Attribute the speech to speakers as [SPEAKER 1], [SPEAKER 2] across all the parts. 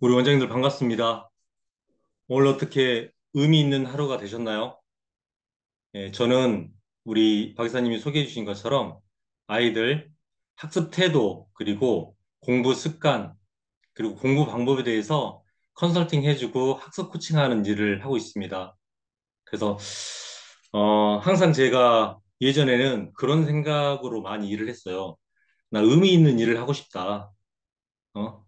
[SPEAKER 1] 우리 원장님들 반갑습니다. 오늘 어떻게 의미 있는 하루가 되셨나요? 예, 저는 우리 박사님이 소개해 주신 것처럼 아이들 학습 태도, 그리고 공부 습관, 그리고 공부 방법에 대해서 컨설팅 해주고 학습 코칭하는 일을 하고 있습니다. 그래서, 항상 제가 예전에는 그런 생각으로 많이 일을 했어요. 나 의미 있는 일을 하고 싶다.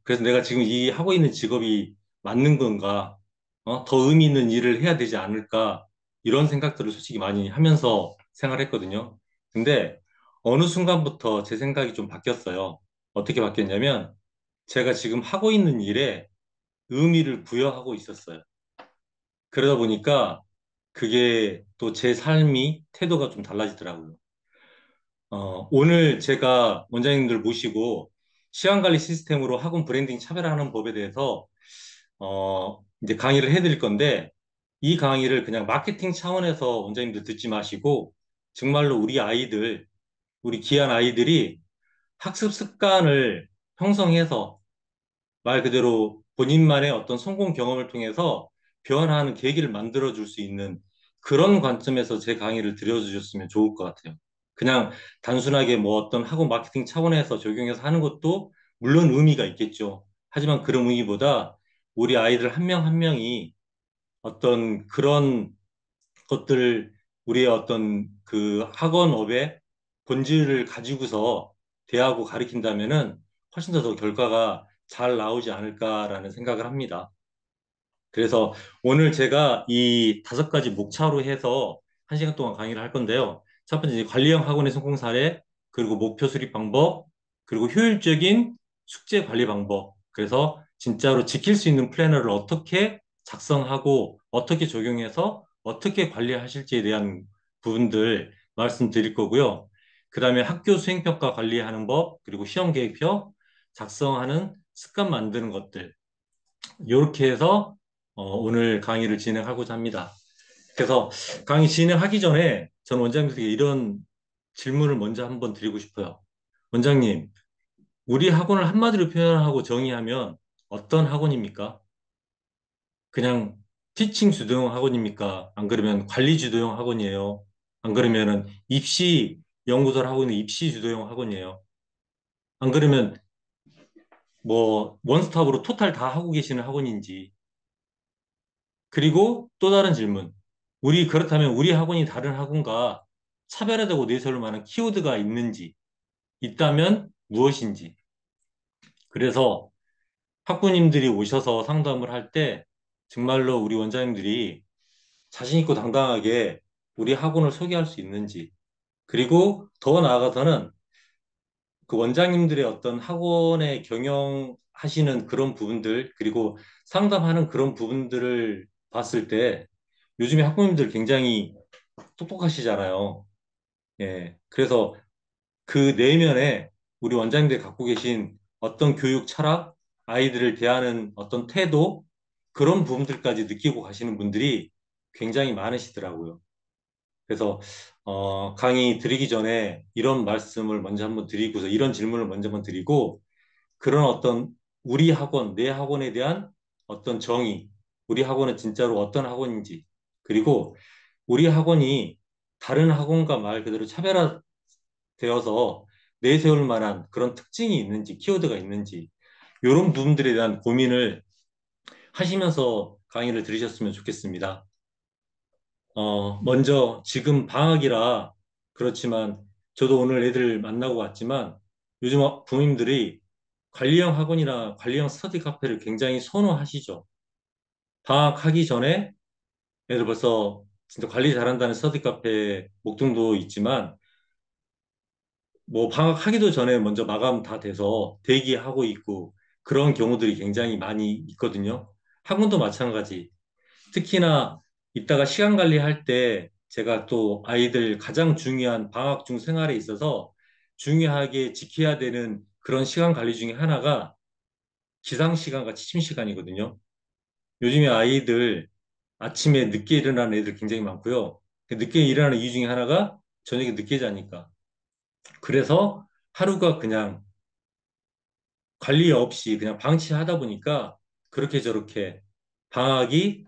[SPEAKER 1] 그래서 내가 지금 이 하고 있는 직업이 맞는 건가? 더 의미 있는 일을 해야 되지 않을까? 이런 생각들을 솔직히 많이 하면서 생활했거든요. 근데 어느 순간부터 제 생각이 좀 바뀌었어요. 어떻게 바뀌었냐면 제가 지금 하고 있는 일에 의미를 부여하고 있었어요. 그러다 보니까 그게 또 제 삶이 태도가 좀 달라지더라고요. 오늘 제가 원장님들 모시고 시간관리 시스템으로 학원 브랜딩 차별화하는 법에 대해서 이제 강의를 해드릴 건데, 이 강의를 그냥 마케팅 차원에서 원장님들 듣지 마시고, 정말로 우리 아이들, 우리 귀한 아이들이 학습 습관을 형성해서 말 그대로 본인만의 어떤 성공 경험을 통해서 변화하는 계기를 만들어줄 수 있는 그런 관점에서 제 강의를 들려주셨으면 좋을 것 같아요. 그냥 단순하게 뭐 어떤 학원 마케팅 차원에서 적용해서 하는 것도 물론 의미가 있겠죠. 하지만 그런 의미보다 우리 아이들 한 명 한 명이 어떤 그런 것들, 우리의 어떤 그 학원업의 본질을 가지고서 대하고 가리킨다면은 훨씬 더 결과가 잘 나오지 않을까라는 생각을 합니다. 그래서 오늘 제가 이 다섯 가지 목차로 해서 한 시간 동안 강의를 할 건데요. 첫 번째, 이제 관리형 학원의 성공 사례, 그리고 목표 수립 방법, 그리고 효율적인 숙제 관리 방법. 그래서 진짜로 지킬 수 있는 플래너를 어떻게 작성하고 어떻게 적용해서 어떻게 관리하실지에 대한 부분들 말씀드릴 거고요. 그 다음에 학교 수행평가 관리하는 법, 그리고 시험 계획표 작성하는 습관 만드는 것들. 이렇게 해서 오늘 강의를 진행하고자 합니다. 그래서 강의 진행하기 전에 저는 원장님께 이런 질문을 먼저 한번 드리고 싶어요. 원장님, 우리 학원을 한마디로 표현하고 정의하면 어떤 학원입니까? 그냥 티칭 주도형 학원입니까? 안 그러면 관리 주도형 학원이에요? 안 그러면은 입시 연구소를 하고 있는 입시 주도형 학원이에요? 안 그러면 뭐 원스톱으로 토탈 다 하고 계시는 학원인지. 그리고 또 다른 질문. 그렇다면 우리 학원이 다른 학원과 차별화되고 내세울 만한 키워드가 있는지, 있다면 무엇인지. 그래서 학부님들이 오셔서 상담을 할 때 정말로 우리 원장님들이 자신 있고 당당하게 우리 학원을 소개할 수 있는지, 그리고 더 나아가서는 그 원장님들의 어떤 학원의 경영하시는 그런 부분들, 그리고 상담하는 그런 부분들을 봤을 때 요즘에 학부모님들 굉장히 똑똑하시잖아요. 예. 그래서 그 내면에 우리 원장님들이 갖고 계신 어떤 교육 철학, 아이들을 대하는 어떤 태도, 그런 부분들까지 느끼고 가시는 분들이 굉장히 많으시더라고요. 그래서 강의 드리기 전에 이런 말씀을 먼저 한번 드리고서 이런 질문을 먼저 한번 드리고, 그런 어떤 우리 학원, 내 학원에 대한 어떤 정의, 우리 학원은 진짜로 어떤 학원인지, 그리고 우리 학원이 다른 학원과 말 그대로 차별화되어서 내세울 만한 그런 특징이 있는지, 키워드가 있는지, 이런 부분들에 대한 고민을 하시면서 강의를 들으셨으면 좋겠습니다. 먼저 지금 방학이라 그렇지만 저도 오늘 애들 만나고 왔지만 요즘 부모님들이 관리형 학원이나 관리형 스터디 카페를 굉장히 선호하시죠. 방학하기 전에 애들 벌써 진짜 관리 잘한다는 스터디 카페 목동도 있지만 뭐 방학하기도 전에 먼저 마감 다 돼서 대기하고 있고 그런 경우들이 굉장히 많이 있거든요. 학원도 마찬가지. 특히나 이따가 시간 관리할 때 제가 또 아이들 가장 중요한 방학 중 생활에 있어서 중요하게 지켜야 되는 그런 시간 관리 중에 하나가 기상 시간과 취침 시간이거든요. 요즘에 아이들 아침에 늦게 일어나는 애들 굉장히 많고요. 늦게 일어나는 이유 중에 하나가 저녁에 늦게 자니까. 그래서 하루가 그냥 관리 없이 그냥 방치하다 보니까 그렇게 저렇게 방학이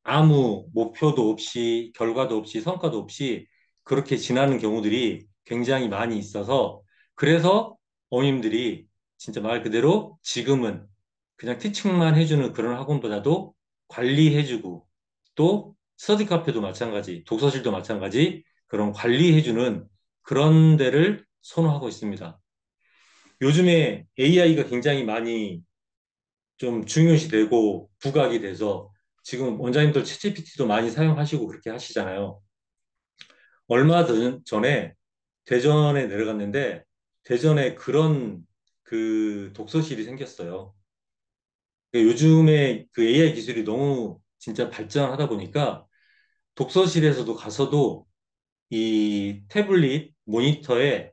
[SPEAKER 1] 아무 목표도 없이 결과도 없이 성과도 없이 그렇게 지나는 경우들이 굉장히 많이 있어서 그래서 어머님들이 진짜 말 그대로 지금은 그냥 티칭만 해주는 그런 학원보다도 관리해주고 또 스터디 카페도 마찬가지, 독서실도 마찬가지 그런 관리해주는 그런 데를 선호하고 있습니다. 요즘에 AI가 굉장히 많이 좀 중요시되고 부각이 돼서 지금 원장님들 챗GPT도 많이 사용하시고 그렇게 하시잖아요. 얼마 전에 대전에 내려갔는데 대전에 그런 그 독서실이 생겼어요. 요즘에 그 AI 기술이 너무 진짜 발전하다 보니까 독서실에서도 가서도 이 태블릿 모니터에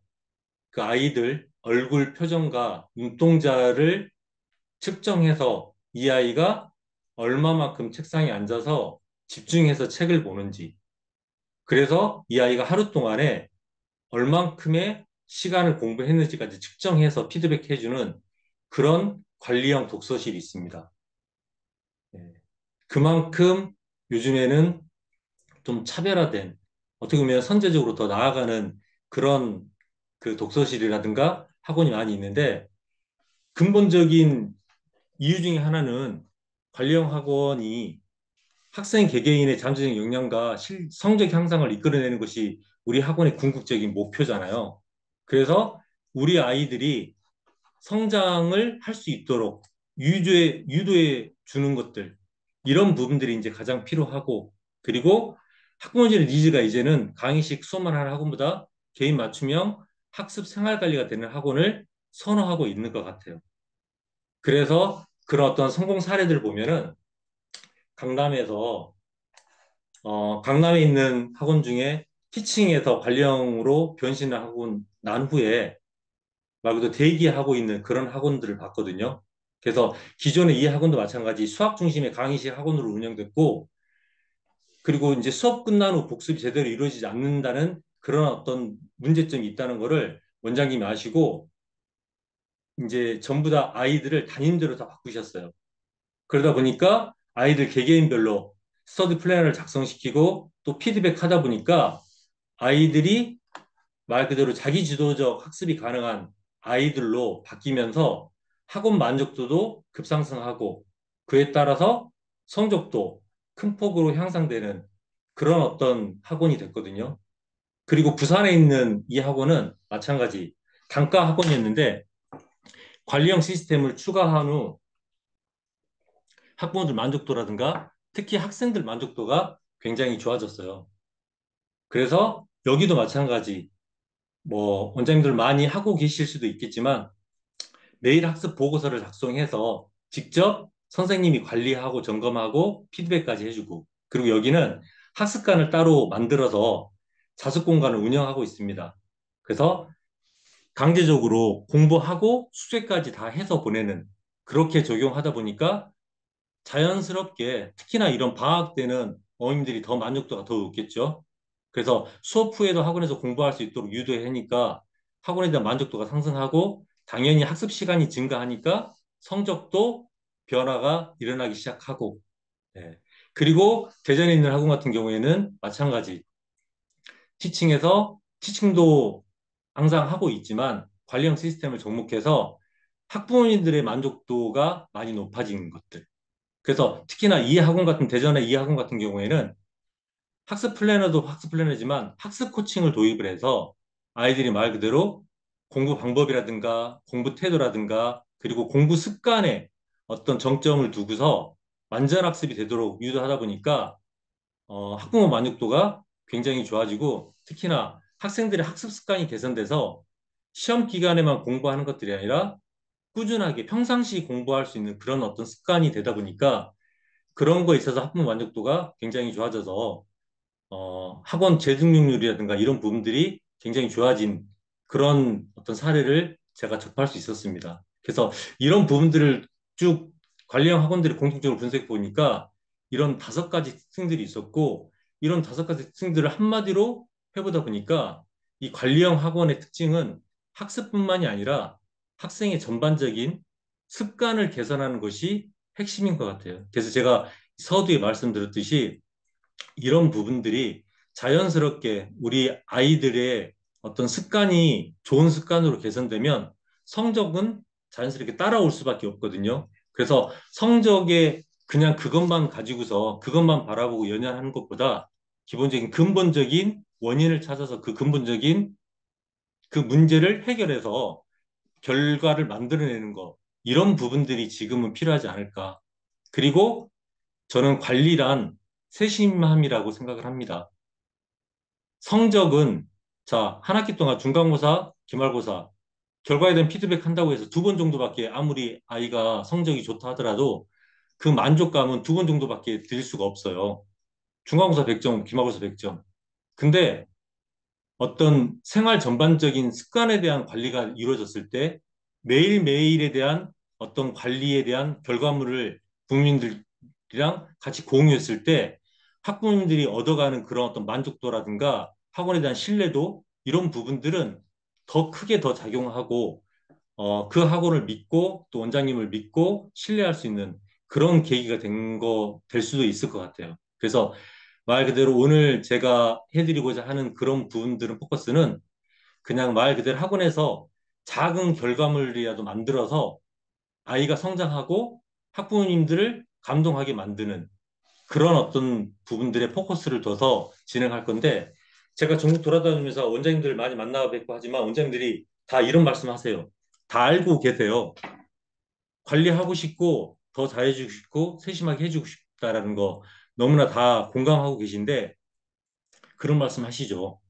[SPEAKER 1] 그 아이들 얼굴 표정과 눈동자를 측정해서 이 아이가 얼마만큼 책상에 앉아서 집중해서 책을 보는지, 그래서 이 아이가 하루 동안에 얼만큼의 시간을 공부했는지까지 측정해서 피드백해주는 그런 관리형 독서실이 있습니다. 네. 그만큼 요즘에는 좀 차별화된, 어떻게 보면 선제적으로 더 나아가는 그런 그 독서실이라든가 학원이 많이 있는데, 근본적인 이유 중에 하나는 관리형 학원이 학생 개개인의 잠재적 역량과 성적 향상을 이끌어내는 것이 우리 학원의 궁극적인 목표잖아요. 그래서 우리 아이들이 성장을 할 수 있도록 유도해 주는 것들, 이런 부분들이 이제 가장 필요하고, 그리고 학부모들의 니즈가 이제는 강의식 수업만 하는 학원보다 개인 맞춤형 학습 생활 관리가 되는 학원을 선호하고 있는 것 같아요. 그래서 그런 어떤 성공 사례들 보면은 강남에서 강남에 있는 학원 중에 티칭에서 관리형으로 변신을 하고 난 후에 말 그대로 대기하고 있는 그런 학원들을 봤거든요. 그래서 기존의 이 학원도 마찬가지 수학 중심의 강의식 학원으로 운영됐고, 그리고 이제 수업 끝난 후 복습이 제대로 이루어지지 않는다는 그런 어떤 문제점이 있다는 거를 원장님이 아시고 이제 전부 다 아이들을 담임대로 다 바꾸셨어요. 그러다 보니까 아이들 개개인별로 스터디 플래너를 작성시키고 또 피드백하다 보니까 아이들이 말 그대로 자기 주도적 학습이 가능한 아이들로 바뀌면서 학원 만족도도 급상승하고 그에 따라서 성적도 큰 폭으로 향상되는 그런 어떤 학원이 됐거든요. 그리고 부산에 있는 이 학원은 마찬가지 단과 학원이었는데 관리형 시스템을 추가한 후 학부모들 만족도라든가 특히 학생들 만족도가 굉장히 좋아졌어요. 그래서 여기도 마찬가지 뭐 원장님들 많이 하고 계실 수도 있겠지만 매일 학습 보고서를 작성해서 직접 선생님이 관리하고 점검하고 피드백까지 해주고, 그리고 여기는 학습관을 따로 만들어서 자습 공간을 운영하고 있습니다. 그래서 강제적으로 공부하고 숙제까지 다 해서 보내는, 그렇게 적용하다 보니까 자연스럽게 특히나 이런 방학 때는 어머님들이 더 만족도가 더 높겠죠. 그래서 수업 후에도 학원에서 공부할 수 있도록 유도해 하니까 학원에 대한 만족도가 상승하고 당연히 학습 시간이 증가하니까 성적도 변화가 일어나기 시작하고, 예. 그리고 대전에 있는 학원 같은 경우에는 마찬가지 티칭에서 티칭도 항상 하고 있지만 관리형 시스템을 접목해서 학부모님들의 만족도가 많이 높아진 것들. 그래서 특히나 이 학원 같은 대전의 이 학원 같은 경우에는 학습 플래너도 학습 플래너지만 학습 코칭을 도입을 해서 아이들이 말 그대로 공부 방법이라든가 공부 태도라든가 그리고 공부 습관에 어떤 정점을 두고서 완전 학습이 되도록 유도하다 보니까 학부모 만족도가 굉장히 좋아지고 특히나 학생들의 학습 습관이 개선돼서 시험 기간에만 공부하는 것들이 아니라 꾸준하게 평상시 공부할 수 있는 그런 어떤 습관이 되다 보니까 그런 거에 있어서 학부모 만족도가 굉장히 좋아져서 학원 재등록률이라든가 이런 부분들이 굉장히 좋아진 그런 어떤 사례를 제가 접할 수 있었습니다. 그래서 이런 부분들을 쭉 관리형 학원들이 공통적으로 분석해 보니까 이런 5가지 특징들이 있었고 이런 5가지 특징들을 한마디로 해보다 보니까 이 관리형 학원의 특징은 학습뿐만이 아니라 학생의 전반적인 습관을 개선하는 것이 핵심인 것 같아요. 그래서 제가 서두에 말씀드렸듯이 이런 부분들이 자연스럽게 우리 아이들의 어떤 습관이 좋은 습관으로 개선되면 성적은 자연스럽게 따라올 수밖에 없거든요. 그래서 성적에 그냥 그것만 가지고서 그것만 바라보고 연연하는 것보다 기본적인 근본적인 원인을 찾아서 그 근본적인 그 문제를 해결해서 결과를 만들어내는 것, 이런 부분들이 지금은 필요하지 않을까. 그리고 저는 관리란 세심함이라고 생각을 합니다. 성적은 자, 한 학기 동안 중간고사, 기말고사 결과에 대한 피드백 한다고 해서 두 번 정도밖에 아무리 아이가 성적이 좋다 하더라도 그 만족감은 두 번 정도밖에 드릴 수가 없어요. 중간고사 100점, 기말고사 100점. 근데 어떤 생활 전반적인 습관에 대한 관리가 이루어졌을 때 매일매일에 대한 어떤 관리에 대한 결과물을 국민들이랑 같이 공유했을 때 학부모님들이 얻어가는 그런 어떤 만족도라든가 학원에 대한 신뢰도 이런 부분들은 더 크게 더 작용하고 그 학원을 믿고 또 원장님을 믿고 신뢰할 수 있는 그런 계기가 될 수도 있을 것 같아요. 그래서 말 그대로 오늘 제가 해드리고자 하는 그런 부분들은 포커스는 그냥 말 그대로 학원에서 작은 결과물이라도 만들어서 아이가 성장하고 학부모님들을 감동하게 만드는 그런 어떤 부분들의 포커스를 둬서 진행할 건데 제가 전국 돌아다니면서 원장님들 많이 만나 뵙고 하지만 원장님들이 다 이런 말씀 하세요. 다 알고 계세요. 관리하고 싶고 더 잘해주고 싶고 세심하게 해주고 싶다라는 거 너무나 다 공감하고 계신데 그런 말씀 하시죠.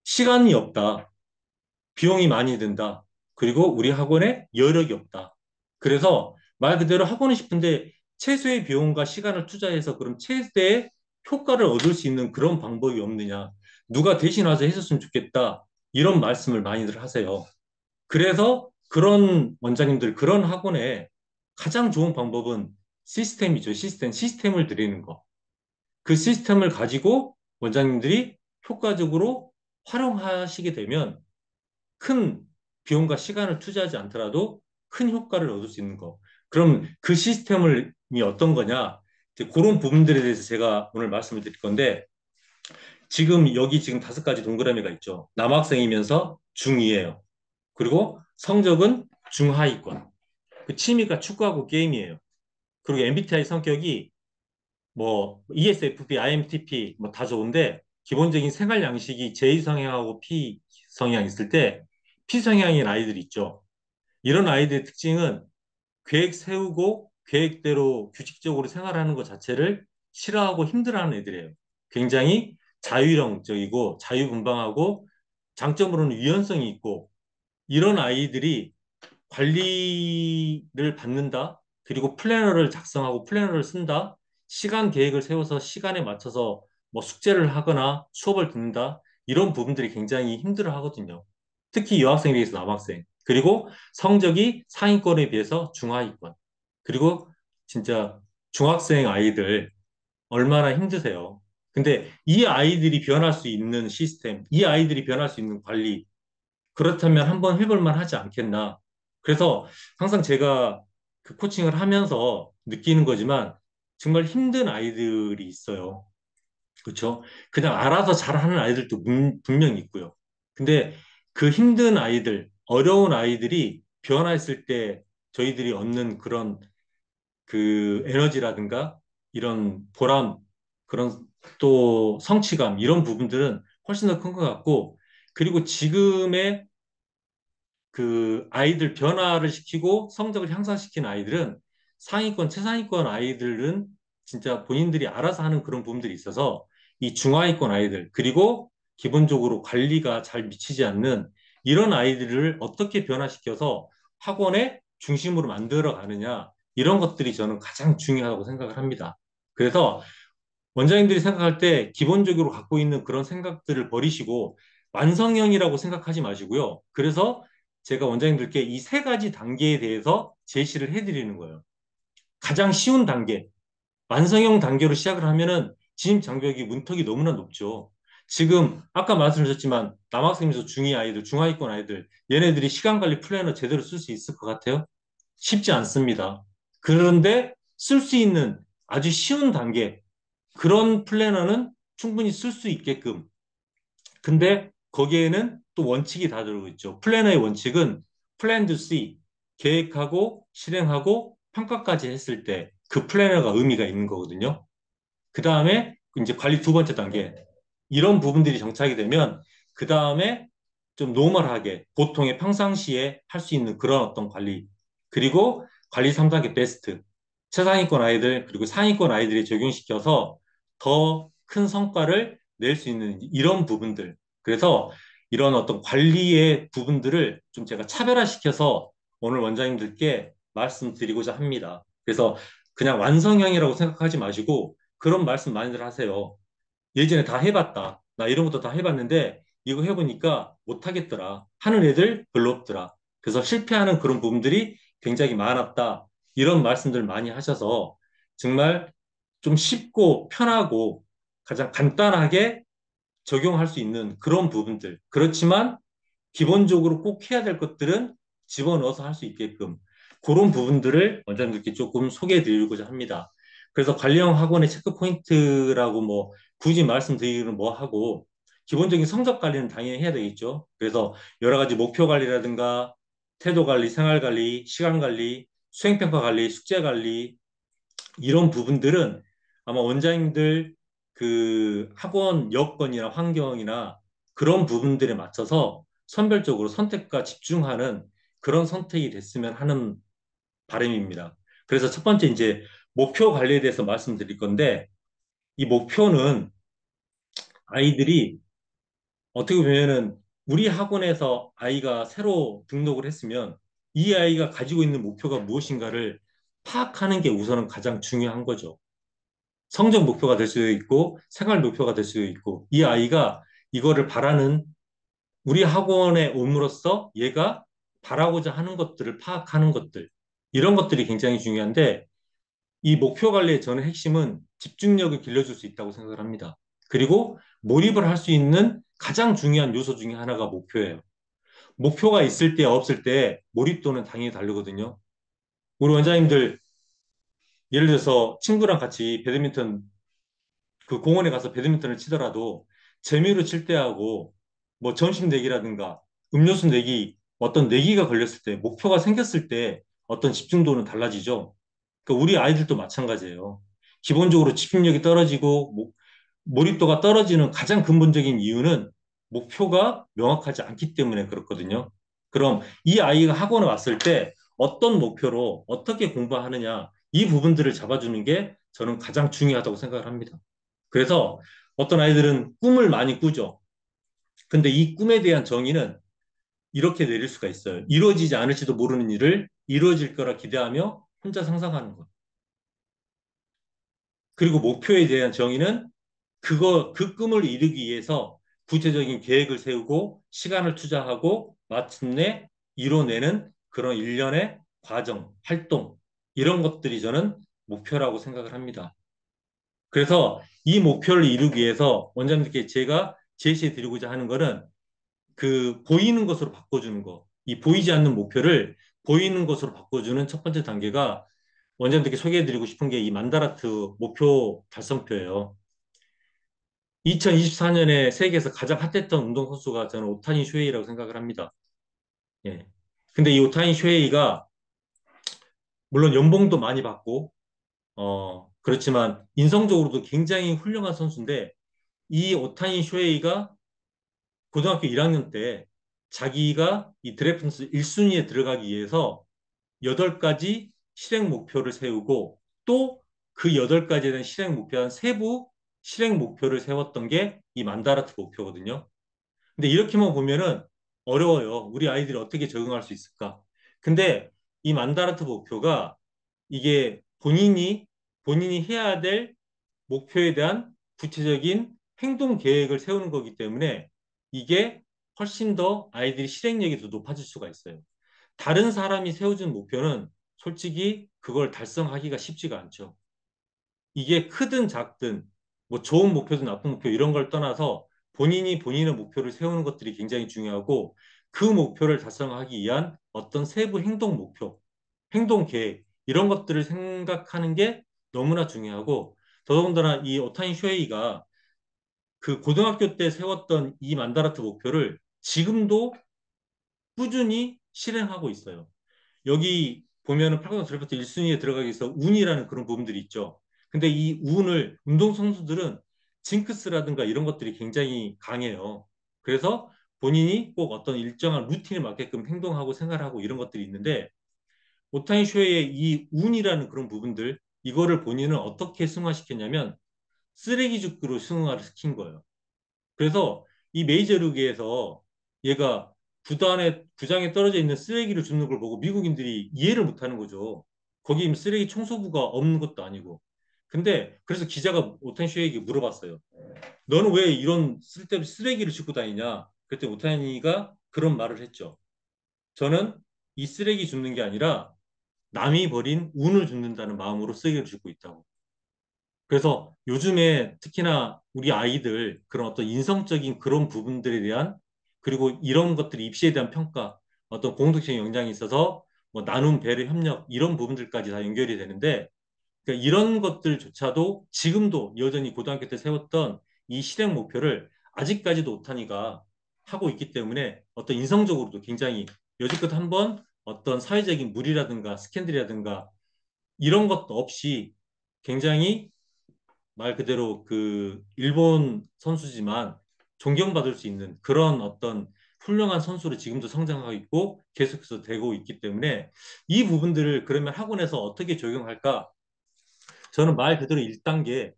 [SPEAKER 1] 시간이 없다. 비용이 많이 든다. 그리고 우리 학원에 여력이 없다. 그래서 말 그대로 하고는 싶은데 최소의 비용과 시간을 투자해서 그럼 최대의 효과를 얻을 수 있는 그런 방법이 없느냐. 누가 대신 와서 해줬으면 좋겠다. 이런 말씀을 많이들 하세요. 그래서 그런 원장님들, 그런 학원에 가장 좋은 방법은 시스템이죠. 시스템을 드리는 거. 그 시스템을 가지고 원장님들이 효과적으로 활용하시게 되면 큰 비용과 시간을 투자하지 않더라도 큰 효과를 얻을 수 있는 거. 그럼 그 시스템이 어떤 거냐? 이제 그런 부분들에 대해서 제가 오늘 말씀을 드릴 건데, 지금 여기 지금 5가지 동그라미가 있죠. 남학생이면서 중2예요. 그리고 성적은 중하위권. 그 취미가 축구하고 게임이에요. 그리고 MBTI 성격이 뭐 ESFP, INTP 뭐 다 좋은데 기본적인 생활 양식이 J 성향하고 P 성향 있을 때 P 성향인 아이들이 있죠. 이런 아이들의 특징은 계획 세우고 계획대로 규칙적으로 생활하는 것 자체를 싫어하고 힘들어하는 애들이에요. 굉장히 자유형적이고 자유분방하고 장점으로는 유연성이 있고 이런 아이들이 관리를 받는다. 그리고 플래너를 작성하고 플래너를 쓴다. 시간 계획을 세워서 시간에 맞춰서 뭐 숙제를 하거나 수업을 듣는다. 이런 부분들이 굉장히 힘들어 하거든요. 특히 여학생에 비해서 남학생. 그리고 성적이 상위권에 비해서 중하위권. 그리고 진짜 중학생 아이들 얼마나 힘드세요. 근데 이 아이들이 변할 수 있는 시스템, 이 아이들이 변할 수 있는 관리, 그렇다면 한번 해볼 만 하지 않겠나. 그래서 항상 제가 그 코칭을 하면서 느끼는 거지만 정말 힘든 아이들이 있어요. 그렇죠? 그냥 알아서 잘하는 아이들도 분명히 있고요. 근데 그 힘든 아이들, 어려운 아이들이 변화했을 때 저희들이 얻는 그런 그 에너지라든가 이런 보람, 그런 또 성취감, 이런 부분들은 훨씬 더 큰 것 같고, 그리고 지금의 그 아이들 변화를 시키고 성적을 향상시키는 아이들은 상위권, 최상위권 아이들은 진짜 본인들이 알아서 하는 그런 부분들이 있어서 이 중하위권 아이들, 그리고 기본적으로 관리가 잘 미치지 않는 이런 아이들을 어떻게 변화시켜서 학원의 중심으로 만들어 가느냐, 이런 것들이 저는 가장 중요하다고 생각을 합니다. 그래서 원장님들이 생각할 때 기본적으로 갖고 있는 그런 생각들을 버리시고 완성형이라고 생각하지 마시고요. 그래서 제가 원장님들께 이 3가지 단계에 대해서 제시를 해드리는 거예요. 가장 쉬운 단계, 완성형 단계로 시작을 하면은 진입 장벽이 문턱이 너무나 높죠. 지금 아까 말씀하셨지만 남학생에서 중2 아이들, 중하위권 아이들, 얘네들이 시간 관리 플래너 제대로 쓸 수 있을 것 같아요? 쉽지 않습니다. 그런데 쓸 수 있는 아주 쉬운 단계, 그런 플래너는 충분히 쓸 수 있게끔. 근데 거기에는 또 원칙이 다 들어가 있죠. 플래너의 원칙은 플랜 투 C, 계획하고 실행하고 평가까지 했을 때 그 플래너가 의미가 있는 거거든요. 그 다음에 이제 관리 두 번째 단계. 이런 부분들이 정착이 되면 그 다음에 좀 노멀하게 보통의 평상시에 할 수 있는 그런 어떤 관리. 그리고 관리 3단계 베스트. 최상위권 아이들 그리고 상위권 아이들이 적용시켜서 더 큰 성과를 낼 수 있는 이런 부분들. 그래서 이런 어떤 관리의 부분들을 좀 제가 차별화시켜서 오늘 원장님들께 말씀드리고자 합니다. 그래서 그냥 완성형이라고 생각하지 마시고 그런 말씀 많이들 하세요. 예전에 다 해봤다. 나 이런 것도 다 해봤는데 이거 해보니까 못하겠더라. 하는 애들 별로 없더라. 그래서 실패하는 그런 부분들이 굉장히 많았다. 이런 말씀들 많이 하셔서 정말 좀 쉽고 편하고 가장 간단하게 적용할 수 있는 그런 부분들. 그렇지만 기본적으로 꼭 해야 될 것들은 집어넣어서 할 수 있게끔 그런 부분들을 원장님들께 조금 소개해 드리고자 합니다. 그래서 관리형 학원의 체크 포인트라고 뭐 굳이 말씀드리기는 뭐 하고 기본적인 성적 관리는 당연히 해야 되겠죠. 그래서 여러 가지 목표 관리라든가 태도 관리, 생활 관리, 시간 관리, 수행평가 관리, 숙제 관리 이런 부분들은 아마 원장님들 그 학원 여건이나 환경이나 그런 부분들에 맞춰서 선별적으로 선택과 집중하는 그런 선택이 됐으면 하는 바람입니다. 그래서 첫 번째 이제 목표 관리에 대해서 말씀드릴 건데 이 목표는 아이들이 어떻게 보면은 우리 학원에서 아이가 새로 등록을 했으면 이 아이가 가지고 있는 목표가 무엇인가를 파악하는 게 우선은 가장 중요한 거죠. 성적 목표가 될 수도 있고 생활 목표가 될 수도 있고 이 아이가 이거를 바라는 우리 학원에 옴으로써 얘가 바라고자 하는 것들을 파악하는 것들 이런 것들이 굉장히 중요한데 이 목표 관리의 저는 핵심은 집중력을 길러줄 수 있다고 생각을 합니다. 그리고 몰입을 할 수 있는 가장 중요한 요소 중에 하나가 목표예요. 목표가 있을 때 없을 때 몰입도는 당연히 다르거든요. 우리 원장님들 예를 들어서 친구랑 같이 배드민턴 그 공원에 가서 배드민턴을 치더라도 재미로 칠 때하고 뭐 점심 내기라든가 음료수 내기 어떤 내기가 걸렸을 때 목표가 생겼을 때 어떤 집중도는 달라지죠. 그러니까 우리 아이들도 마찬가지예요. 기본적으로 집중력이 떨어지고 몰입도가 떨어지는 가장 근본적인 이유는 목표가 명확하지 않기 때문에 그렇거든요. 그럼 이 아이가 학원에 왔을 때 어떤 목표로 어떻게 공부하느냐 이 부분들을 잡아주는 게 저는 가장 중요하다고 생각을 합니다. 그래서 어떤 아이들은 꿈을 많이 꾸죠. 근데 이 꿈에 대한 정의는 이렇게 내릴 수가 있어요. 이루어지지 않을지도 모르는 일을 이루어질 거라 기대하며 혼자 상상하는 것. 그리고 목표에 대한 정의는 그 꿈을 이루기 위해서 구체적인 계획을 세우고 시간을 투자하고 마침내 이뤄내는 그런 일련의 과정, 활동, 이런 것들이 저는 목표라고 생각을 합니다. 그래서 이 목표를 이루기 위해서 원장님께 제가 제시해 드리고자 하는 거는 그 보이는 것으로 바꿔주는 거. 이 보이지 않는 목표를 보이는 것으로 바꿔주는 첫 번째 단계가 원장님께 소개해 드리고 싶은 게 이 만다라트 목표 달성표예요. 2024년에 세계에서 가장 핫했던 운동선수가 저는 오타니 슈헤이라고 생각을 합니다. 예. 근데 이 오타니 슈헤이가 물론 연봉도 많이 받고, 그렇지만 인성적으로도 굉장히 훌륭한 선수인데 이 오타니 슈헤이가 고등학교 1학년 때 자기가 이 드래프트 1순위에 들어가기 위해서 8가지 실행 목표를 세우고 또 그 8가지에 대한 실행 목표 한 세부 실행 목표를 세웠던 게 이 만다라트 목표거든요. 근데 이렇게만 보면은 어려워요. 우리 아이들이 어떻게 적응할 수 있을까? 근데 이 만다라트 목표가 이게 본인이 해야 될 목표에 대한 구체적인 행동 계획을 세우는 거기 때문에 이게 훨씬 더 아이들이 실행력이 더 높아질 수가 있어요. 다른 사람이 세워준 목표는 솔직히 그걸 달성하기가 쉽지가 않죠. 이게 크든 작든 뭐 좋은 목표든 나쁜 목표 이런 걸 떠나서 본인이 본인의 목표를 세우는 것들이 굉장히 중요하고 그 목표를 달성하기 위한 어떤 세부 행동 목표, 행동 계획 이런 것들을 생각하는 게 너무나 중요하고 더더군다나 이 오타니 쇼헤이가 그 고등학교 때 세웠던 이 만다라트 목표를 지금도 꾸준히 실행하고 있어요. 여기 보면은 팔구경 드래프트 1순위에 들어가기 위해서 운이라는 그런 부분들이 있죠. 근데 이 운을 운동선수들은 징크스라든가 이런 것들이 굉장히 강해요. 그래서 본인이 꼭 어떤 일정한 루틴에 맞게끔 행동하고 생활하고 이런 것들이 있는데 오타니 쇼의 이 운이라는 그런 부분들 이거를 본인은 어떻게 승화시켰냐면 쓰레기 줍기로 승화를 시킨 거예요. 그래서 이 메이저리그에서 얘가 구장에 떨어져 있는 쓰레기를 줍는 걸 보고 미국인들이 이해를 못 하는 거죠. 거기 쓰레기 청소부가 없는 것도 아니고. 근데 그래서 기자가 오타니 쇼헤이에게 물어봤어요. 너는 왜 이런 쓸데없이 쓰레기를 줍고 다니냐? 그때 오타니가 그런 말을 했죠. 저는 이 쓰레기 줍는 게 아니라 남이 버린 운을 줍는다는 마음으로 쓰레기를 줍고 있다고. 그래서 요즘에 특히나 우리 아이들 그런 어떤 인성적인 그런 부분들에 대한 그리고 이런 것들이 입시에 대한 평가, 어떤 공동性영향이 있어서 뭐 나눔, 배려, 협력 이런 부분들까지 다 연결이 되는데 그러니까 이런 것들조차도 지금도 여전히 고등학교 때 세웠던 이 실행 목표를 아직까지도 오타니가 하고 있기 때문에 어떤 인성적으로도 굉장히 여지껏 한번 어떤 사회적인 물이라든가 스캔들이라든가 이런 것도 없이 굉장히 말 그대로 그 일본 선수지만 존경받을 수 있는 그런 어떤 훌륭한 선수로 지금도 성장하고 있고 계속해서 되고 있기 때문에 이 부분들을 그러면 학원에서 어떻게 적용할까? 저는 말 그대로 1단계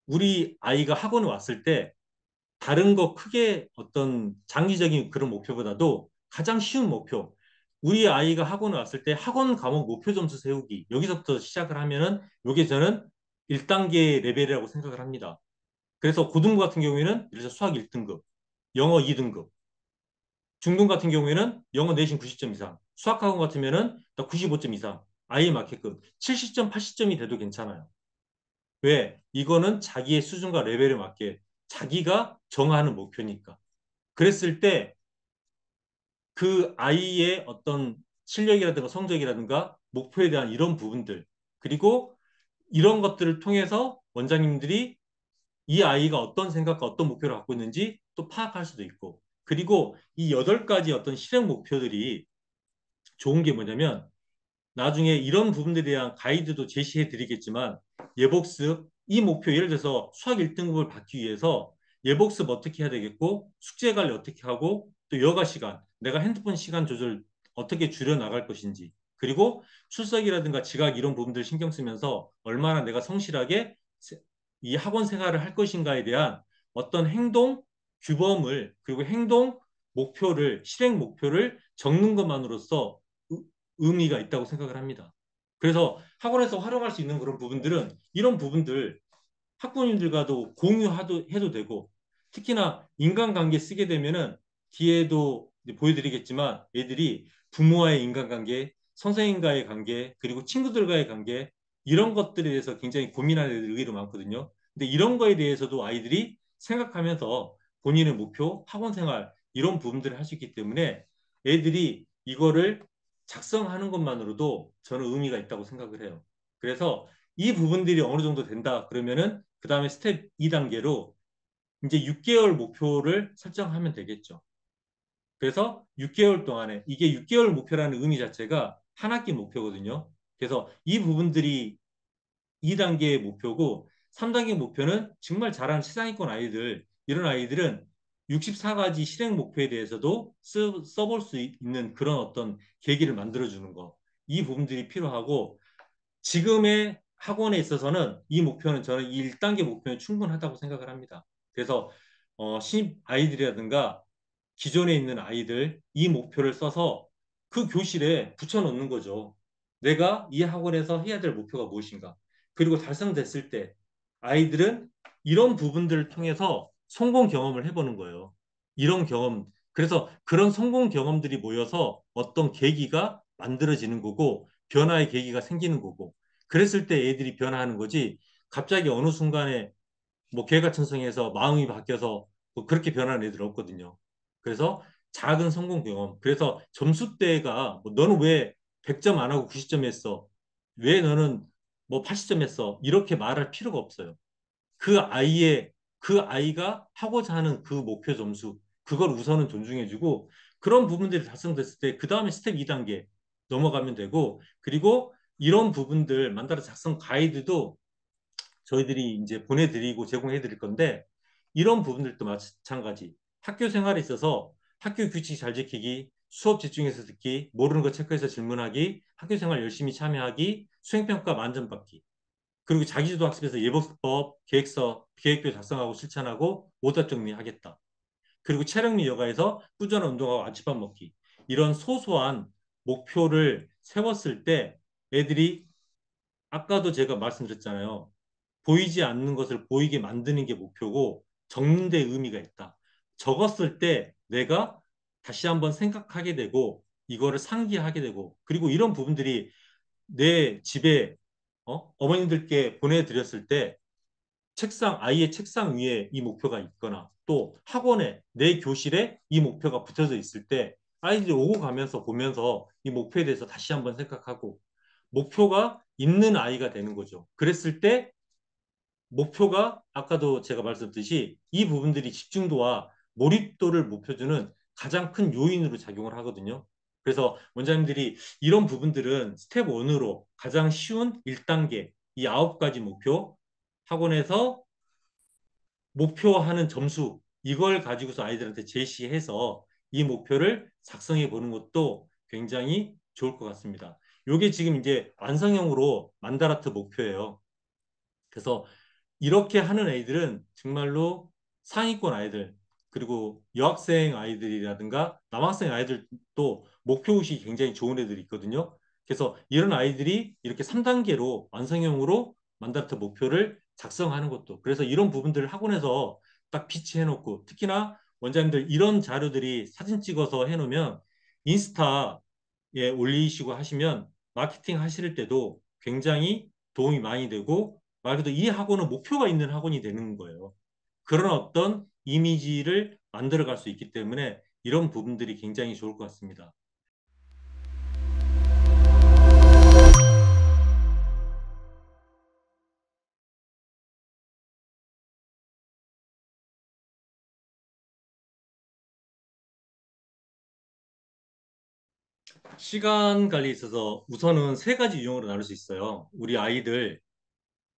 [SPEAKER 1] 우리 아이가 학원에 왔을 때 다른 거 크게 어떤 장기적인 그런 목표보다도 가장 쉬운 목표. 우리 아이가 학원에 왔을 때 학원 과목 목표 점수 세우기. 여기서부터 시작을 하면은 요게 저는 1단계 레벨이라고 생각을 합니다. 그래서 고등부 같은 경우에는 예를 들어서 수학 1등급, 영어 2등급, 중등 같은 경우에는 영어 내신 90점 이상, 수학학원 같으면은 95점 이상, 아이에 맞게끔 70점, 80점이 돼도 괜찮아요. 왜? 이거는 자기의 수준과 레벨에 맞게 자기가 정하는 목표니까. 그랬을 때 그 아이의 어떤 실력이라든가 성적이라든가 목표에 대한 이런 부분들, 그리고 이런 것들을 통해서 원장님들이 이 아이가 어떤 생각과 어떤 목표를 갖고 있는지 또 파악할 수도 있고, 그리고 이 8가지 어떤 실행 목표들이 좋은 게 뭐냐면 나중에 이런 부분들에 대한 가이드도 제시해 드리겠지만 예복습 이 목표 예를 들어서 수학 1등급을 받기 위해서 예복습 어떻게 해야 되겠고 숙제 관리 어떻게 하고 또 여가 시간 내가 핸드폰 시간 조절 어떻게 줄여 나갈 것인지 그리고 출석이라든가 지각 이런 부분들 신경 쓰면서 얼마나 내가 성실하게 이 학원 생활을 할 것인가에 대한 어떤 행동 규범을 그리고 행동 목표를 실행 목표를 적는 것만으로써 의미가 있다고 생각을 합니다. 그래서 학원에서 활용할 수 있는 그런 부분들은 이런 부분들 학부모님들과도 공유해도 해도 되고 특히나 인간관계 쓰게 되면은 뒤에도 보여드리겠지만 애들이 부모와의 인간관계, 선생님과의 관계, 그리고 친구들과의 관계 이런 것들에 대해서 굉장히 고민하는 애들이 의외로 많거든요. 근데 이런 거에 대해서도 아이들이 생각하면서 본인의 목표, 학원 생활 이런 부분들을 할 수 있기 때문에 애들이 이거를 작성하는 것만으로도 저는 의미가 있다고 생각을 해요. 그래서 이 부분들이 어느 정도 된다 그러면은 그 다음에 스텝 2단계로 이제 6개월 목표를 설정하면 되겠죠. 그래서 6개월 동안에 이게 6개월 목표라는 의미 자체가 한 학기 목표거든요. 그래서 이 부분들이 2단계의 목표고 3단계 목표는 정말 잘하는 최상위권 아이들 이런 아이들은 64가지 실행 목표에 대해서도 써볼 수 있는 그런 어떤 계기를 만들어주는 거. 이 부분들이 필요하고 지금의 학원에 있어서는 이 목표는 저는 이 1단계 목표는 충분하다고 생각을 합니다. 그래서 신입 아이들이라든가 기존에 있는 아이들 이 목표를 써서 그 교실에 붙여놓는 거죠. 내가 이 학원에서 해야 될 목표가 무엇인가. 그리고 달성됐을 때 아이들은 이런 부분들을 통해서 성공 경험을 해보는 거예요. 이런 경험. 그래서 그런 성공 경험들이 모여서 어떤 계기가 만들어지는 거고 변화의 계기가 생기는 거고 그랬을 때 애들이 변화하는 거지 갑자기 어느 순간에 뭐 개가천성해서 마음이 바뀌어서 뭐 그렇게 변하는 애들 없거든요. 그래서 작은 성공 경험. 그래서 점수대가 뭐 너는 왜 100점 안 하고 90점 했어? 왜 너는 뭐 80점 했어? 이렇게 말할 필요가 없어요. 그 아이의, 그 아이가 하고자 하는 그 목표 점수, 그걸 우선은 존중해주고, 그런 부분들이 달성됐을 때, 그 다음에 스텝 2단계 넘어가면 되고, 그리고 이런 부분들, 만다라 작성 가이드도 저희들이 이제 보내드리고 제공해 드릴 건데, 이런 부분들도 마찬가지. 학교 생활에 있어서 학교 규칙 잘 지키기, 수업 집중해서 듣기, 모르는 거 체크해서 질문하기, 학교 생활 열심히 참여하기, 수행평가 만점받기. 그리고 자기주도 학습에서 예복법, 계획서, 계획표 작성하고 실천하고 오답 정리하겠다. 그리고 체력 및 여가에서 꾸준한 운동하고 아침밥 먹기. 이런 소소한 목표를 세웠을 때 애들이 아까도 제가 말씀드렸잖아요. 보이지 않는 것을 보이게 만드는 게 목표고 적는 데 의미가 있다. 적었을 때 내가 다시 한번 생각하게 되고 이거를 상기하게 되고 그리고 이런 부분들이 내 집에 어머님들께 보내드렸을 때 아이의 책상 위에 이 목표가 있거나 또 학원에 내 교실에 이 목표가 붙여져 있을 때 아이들이 오고 가면서 보면서 이 목표에 대해서 다시 한번 생각하고 목표가 있는 아이가 되는 거죠. 그랬을 때 목표가 아까도 제가 말씀드렸듯이 이 부분들이 집중도와 몰입도를 높여주는 가장 큰 요인으로 작용을 하거든요. 그래서 원장님들이 이런 부분들은 스텝 1으로 가장 쉬운 1단계 이 9가지 목표 학원에서 목표하는 점수 이걸 가지고서 아이들한테 제시해서 이 목표를 작성해 보는 것도 굉장히 좋을 것 같습니다. 이게 지금 이제 완성형으로 만다라트 목표예요. 그래서 이렇게 하는 애들은 정말로 상위권 아이들, 그리고 여학생 아이들이라든가 남학생 아이들도 목표의식이 굉장히 좋은 애들이 있거든요. 그래서 이런 아이들이 이렇게 3단계로 완성형으로 만다르트 목표를 작성하는 것도. 그래서 이런 부분들을 학원에서 딱 비치해 놓고 특히나 원장님들 이런 자료들이 사진 찍어서 해 놓으면 인스타에 올리시고 하시면 마케팅 하실 때도 굉장히 도움이 많이 되고 말 그대로 이 학원은 목표가 있는 학원이 되는 거예요. 그런 어떤 이미지를 만들어 갈 수 있기 때문에 이런 부분들이 굉장히 좋을 것 같습니다. 시간 관리에 있어서 우선은 세 가지 유형으로 나눌 수 있어요. 우리 아이들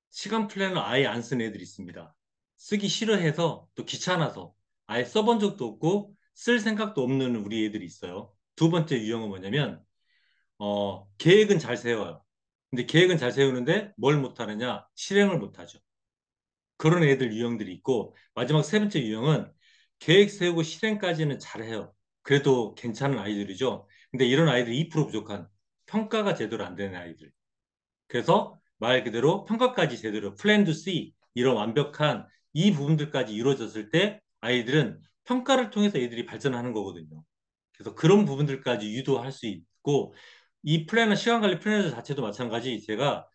[SPEAKER 1] 시간 플래너 아예 안 쓰는 애들이 있습니다. 쓰기 싫어해서 또 귀찮아서 아예 써본 적도 없고 쓸 생각도 없는 우리 애들이 있어요. 두 번째 유형은 뭐냐면 계획은 잘 세워요. 근데 계획은 잘 세우는데 뭘 못하느냐? 실행을 못하죠. 그런 애들 유형들이 있고 마지막 세 번째 유형은 계획 세우고 실행까지는 잘해요. 그래도 괜찮은 아이들이죠. 근데 이런 아이들이 2% 부족한 평가가 제대로 안 되는 아이들. 그래서 말 그대로 평가까지 제대로 플랜 투 C 이런 완벽한 이 부분들까지 이루어졌을 때 아이들은 평가를 통해서 애들이 발전하는 거거든요. 그래서 그런 부분들까지 유도할 수 있고 이 플래너 시간 관리 플래너 자체도 마찬가지 제가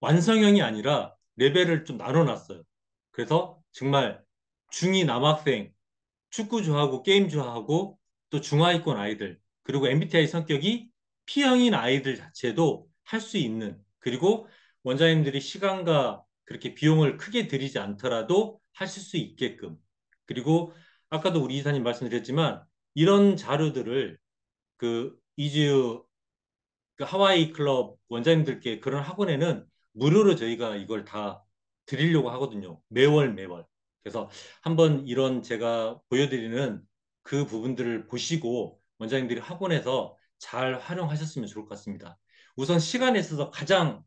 [SPEAKER 1] 완성형이 아니라 레벨을 좀 나눠놨어요. 그래서 정말 중2 남학생 축구 좋아하고 게임 좋아하고 또 중하위권 아이들 그리고 MBTI 성격이 P형인 아이들 자체도 할 수 있는 그리고 원장님들이 시간과 그렇게 비용을 크게 들이지 않더라도 하실 수 있게끔 그리고 아까도 우리 이사님 말씀드렸지만 이런 자료들을 그 이즈 그 하와이 클럽 원장님들께 그런 학원에는 무료로 저희가 이걸 다 드리려고 하거든요. 매월 매월. 그래서 한번 이런 제가 보여드리는 그 부분들을 보시고 원장님들이 학원에서 잘 활용하셨으면 좋을 것 같습니다. 우선 시간에 있어서 가장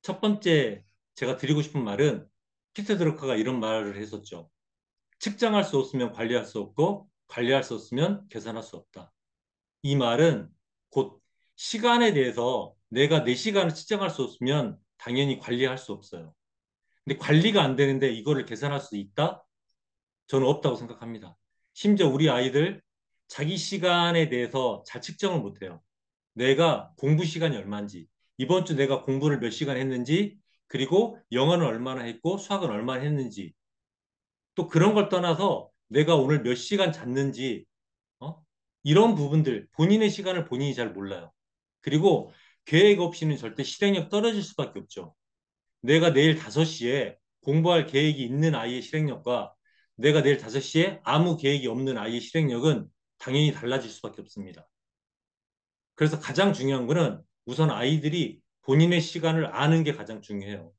[SPEAKER 1] 첫 번째 제가 드리고 싶은 말은 피터 드러커가 이런 말을 했었죠. 측정할 수 없으면 관리할 수 없고 관리할 수 없으면 계산할 수 없다. 이 말은 곧 시간에 대해서 내가 내 시간을 측정할 수 없으면 당연히 관리할 수 없어요. 근데 관리가 안 되는데 이거를 계산할 수 있다? 저는 없다고 생각합니다. 심지어 우리 아이들 자기 시간에 대해서 잘 측정을 못해요. 내가 공부 시간이 얼마인지, 이번 주 내가 공부를 몇 시간 했는지, 그리고 영어는 얼마나 했고 수학은 얼마나 했는지, 또 그런 걸 떠나서 내가 오늘 몇 시간 잤는지, 어? 이런 부분들, 본인의 시간을 본인이 잘 몰라요. 그리고 계획 없이는 절대 실행력 떨어질 수밖에 없죠. 내가 내일 5시에 공부할 계획이 있는 아이의 실행력과 내가 내일 5시에 아무 계획이 없는 아이의 실행력은 당연히 달라질 수밖에 없습니다. 그래서 가장 중요한 거는 우선 아이들이 본인의 시간을 아는 게 가장 중요해요.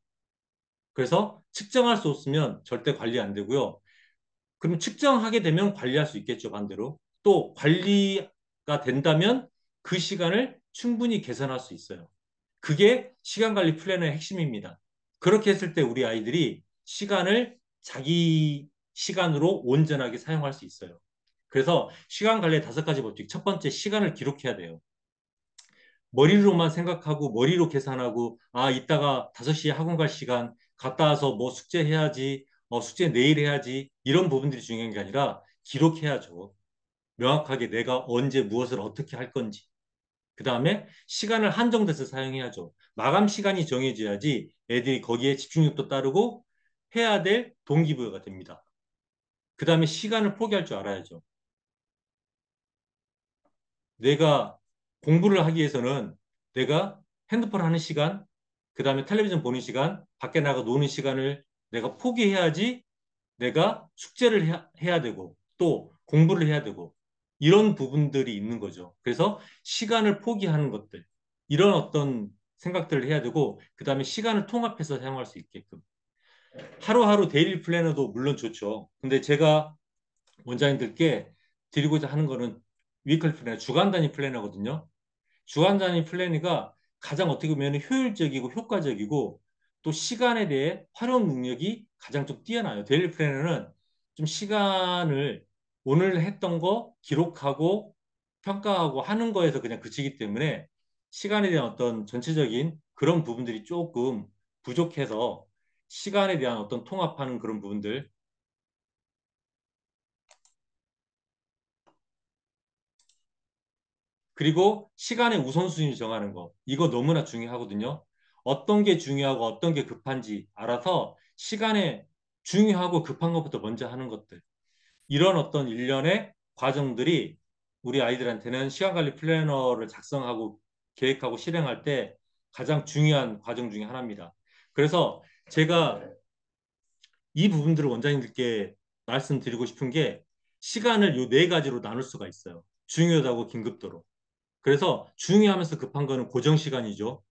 [SPEAKER 1] 그래서 측정할 수 없으면 절대 관리 안 되고요. 그럼 측정하게 되면 관리할 수 있겠죠, 반대로. 또 관리가 된다면 그 시간을 충분히 개선할 수 있어요. 그게 시간 관리 플래너의 핵심입니다. 그렇게 했을 때 우리 아이들이 시간을 자기 시간으로 온전하게 사용할 수 있어요. 그래서 시간 관리의 5가지 법칙. 첫 번째, 시간을 기록해야 돼요. 머리로만 생각하고 머리로 계산하고 아 이따가 5시에 학원 갈 시간 갔다 와서 뭐 숙제 해야지 숙제 내일 해야지 이런 부분들이 중요한 게 아니라 기록해야죠. 명확하게 내가 언제 무엇을 어떻게 할 건지. 그 다음에 시간을 한정돼서 사용해야죠. 마감 시간이 정해져야지 애들이 거기에 집중력도 따르고 해야 될 동기부여가 됩니다. 그 다음에 시간을 포기할 줄 알아야죠. 내가 공부를 하기 위해서는 내가 핸드폰 하는 시간, 그 다음에 텔레비전 보는 시간, 밖에 나가 노는 시간을 내가 포기해야지 내가 숙제를 해야 되고 또 공부를 해야 되고 이런 부분들이 있는 거죠. 그래서 시간을 포기하는 것들, 이런 어떤 생각들을 해야 되고 그 다음에 시간을 통합해서 사용할 수 있게끔. 하루하루 데일리 플래너도 물론 좋죠. 근데 제가 원장님들께 드리고자 하는 거는 위클 플래너, 주간 단위 플래너거든요. 주간 단위 플래너가 가장 어떻게 보면 효율적이고 효과적이고 또 시간에 대해 활용 능력이 가장 좀 뛰어나요. 데일리 플래너는 좀 시간을 오늘 했던 거 기록하고 평가하고 하는 거에서 그냥 그치기 때문에 시간에 대한 어떤 전체적인 그런 부분들이 조금 부족해서 시간에 대한 어떤 통합하는 그런 부분들 그리고 시간의 우선순위 정하는 거. 이거 너무나 중요하거든요. 어떤 게 중요하고 어떤 게 급한지 알아서 시간에 중요하고 급한 것부터 먼저 하는 것들. 이런 어떤 일련의 과정들이 우리 아이들한테는 시간 관리 플래너를 작성하고 계획하고 실행할 때 가장 중요한 과정 중에 하나입니다. 그래서 제가 이 부분들을 원장님들께 말씀드리고 싶은 게 시간을 요 4가지로 나눌 수가 있어요. 중요하다고 긴급도로. 그래서 중요하면서 급한 거는 고정 시간이죠.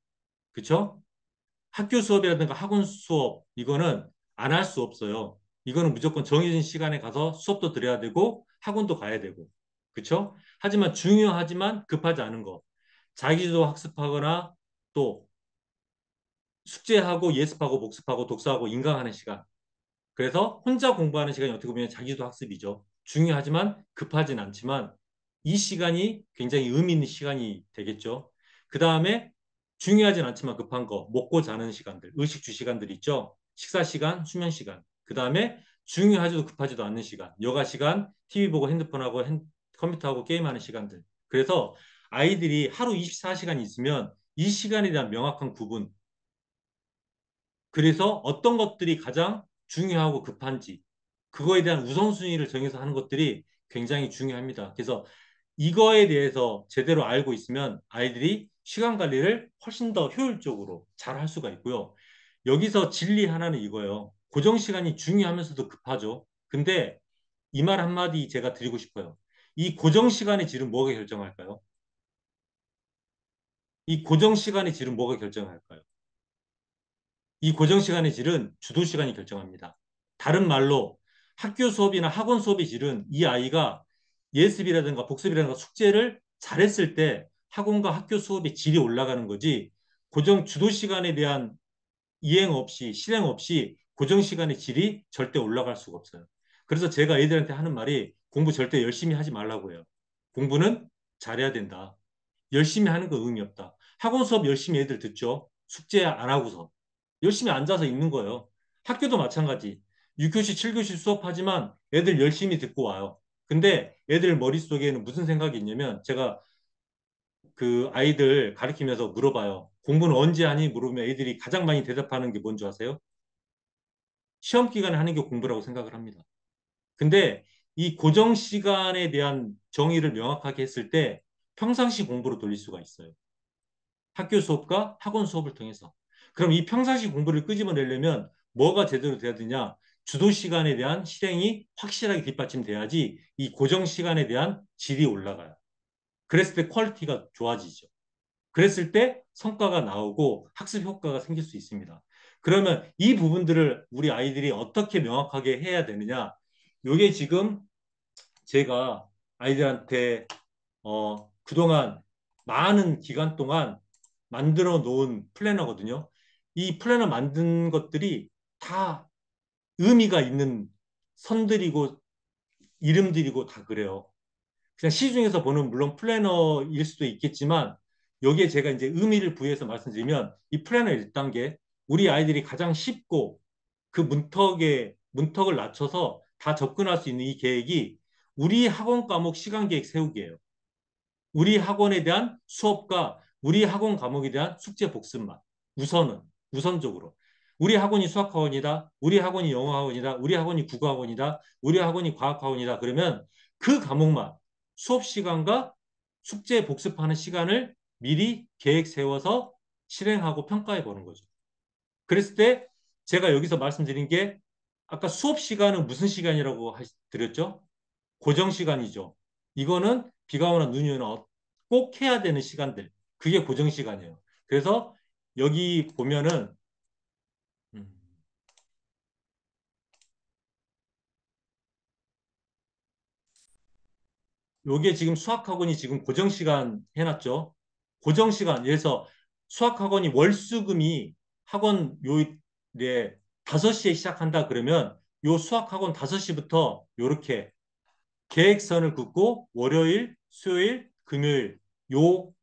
[SPEAKER 1] 그렇죠? 학교 수업이라든가 학원 수업 이거는 안 할 수 없어요. 이거는 무조건 정해진 시간에 가서 수업도 들어야 되고 학원도 가야 되고. 그렇죠? 하지만 중요하지만 급하지 않은 거. 자기주도 학습하거나 또 숙제하고 예습하고 복습하고 독서하고 인강하는 시간. 그래서 혼자 공부하는 시간이 어떻게 보면 자기도 학습이죠. 중요하지만 급하진 않지만 이 시간이 굉장히 의미 있는 시간이 되겠죠. 그 다음에 중요하진 않지만 급한 거, 먹고 자는 시간들, 의식주 시간들 있죠. 식사 시간, 수면 시간. 그 다음에 중요하지도 급하지도 않는 시간, 여가 시간, TV 보고 핸드폰하고 컴퓨터하고 게임하는 시간들. 그래서 아이들이 하루 24시간이 있으면 이 시간에 대한 명확한 구분, 그래서 어떤 것들이 가장 중요하고 급한지 그거에 대한 우선순위를 정해서 하는 것들이 굉장히 중요합니다. 그래서 이거에 대해서 제대로 알고 있으면 아이들이 시간 관리를 훨씬 더 효율적으로 잘 할 수가 있고요. 여기서 진리 하나는 이거예요. 고정 시간이 중요하면서도 급하죠. 근데 이 말 한마디 제가 드리고 싶어요. 이 고정 시간의 질은 뭐가 결정할까요? 이 고정 시간의 질은 뭐가 결정할까요? 이 고정 시간의 질은 주도 시간이 결정합니다. 다른 말로 학교 수업이나 학원 수업의 질은 이 아이가 예습이라든가 복습이라든가 숙제를 잘했을 때 학원과 학교 수업의 질이 올라가는 거지 고정 주도 시간에 대한 이행 없이 실행 없이 고정 시간의 질이 절대 올라갈 수가 없어요. 그래서 제가 애들한테 하는 말이 공부 절대 열심히 하지 말라고 해요. 공부는 잘해야 된다. 열심히 하는 거 의미 없다. 학원 수업 열심히 애들 듣죠. 숙제 안 하고서. 열심히 앉아서 있는 거예요. 학교도 마찬가지. 6교시, 7교시 수업하지만 애들 열심히 듣고 와요. 근데 애들 머릿속에는 무슨 생각이 있냐면 제가 그 아이들 가르치면서 물어봐요. 공부는 언제 하니? 물으면 애들이 가장 많이 대답하는 게 뭔지 아세요? 시험 기간에 하는 게 공부라고 생각을 합니다. 근데 이 고정 시간에 대한 정의를 명확하게 했을 때 평상시 공부로 돌릴 수가 있어요. 학교 수업과 학원 수업을 통해서. 그럼 이 평상시 공부를 끄집어내려면 뭐가 제대로 돼야 되냐? 주도 시간에 대한 실행이 확실하게 뒷받침돼야지 이 고정 시간에 대한 질이 올라가요. 그랬을 때 퀄리티가 좋아지죠. 그랬을 때 성과가 나오고 학습 효과가 생길 수 있습니다. 그러면 이 부분들을 우리 아이들이 어떻게 명확하게 해야 되느냐? 이게 지금 제가 아이들한테 그동안 많은 기간 동안 만들어 놓은 플래너거든요. 이 플래너 만든 것들이 다 의미가 있는 선들이고 이름들이고 다 그래요. 그냥 시중에서 보는 물론 플래너일 수도 있겠지만 여기에 제가 이제 의미를 부여해서 말씀드리면 이 플래너 1단계 우리 아이들이 가장 쉽고 그 문턱을 낮춰서 다 접근할 수 있는 이 계획이 우리 학원 과목 시간 계획 세우기예요. 우리 학원에 대한 수업과 우리 학원 과목에 대한 숙제 복습만 우선은 우선적으로 우리 학원이 수학학원이다, 우리 학원이 영어학원이다, 우리 학원이 국어학원이다, 우리 학원이 과학학원이다. 그러면 그 과목만 수업 시간과 숙제 복습하는 시간을 미리 계획 세워서 실행하고 평가해 보는 거죠. 그랬을 때 제가 여기서 말씀드린 게 아까 수업 시간은 무슨 시간이라고 드렸죠? 고정 시간이죠. 이거는 비가 오나 눈이 오나 꼭 해야 되는 시간들. 그게 고정 시간이에요. 그래서 여기 보면은 음, 요게 지금 수학학원이 지금 고정 시간 해놨죠. 고정 시간. 그래서 수학학원이 월수금이 학원 네, 5시에 시작한다 그러면 요 수학학원 5시부터 요렇게 계획선을 긋고 월요일, 수요일, 금요일 요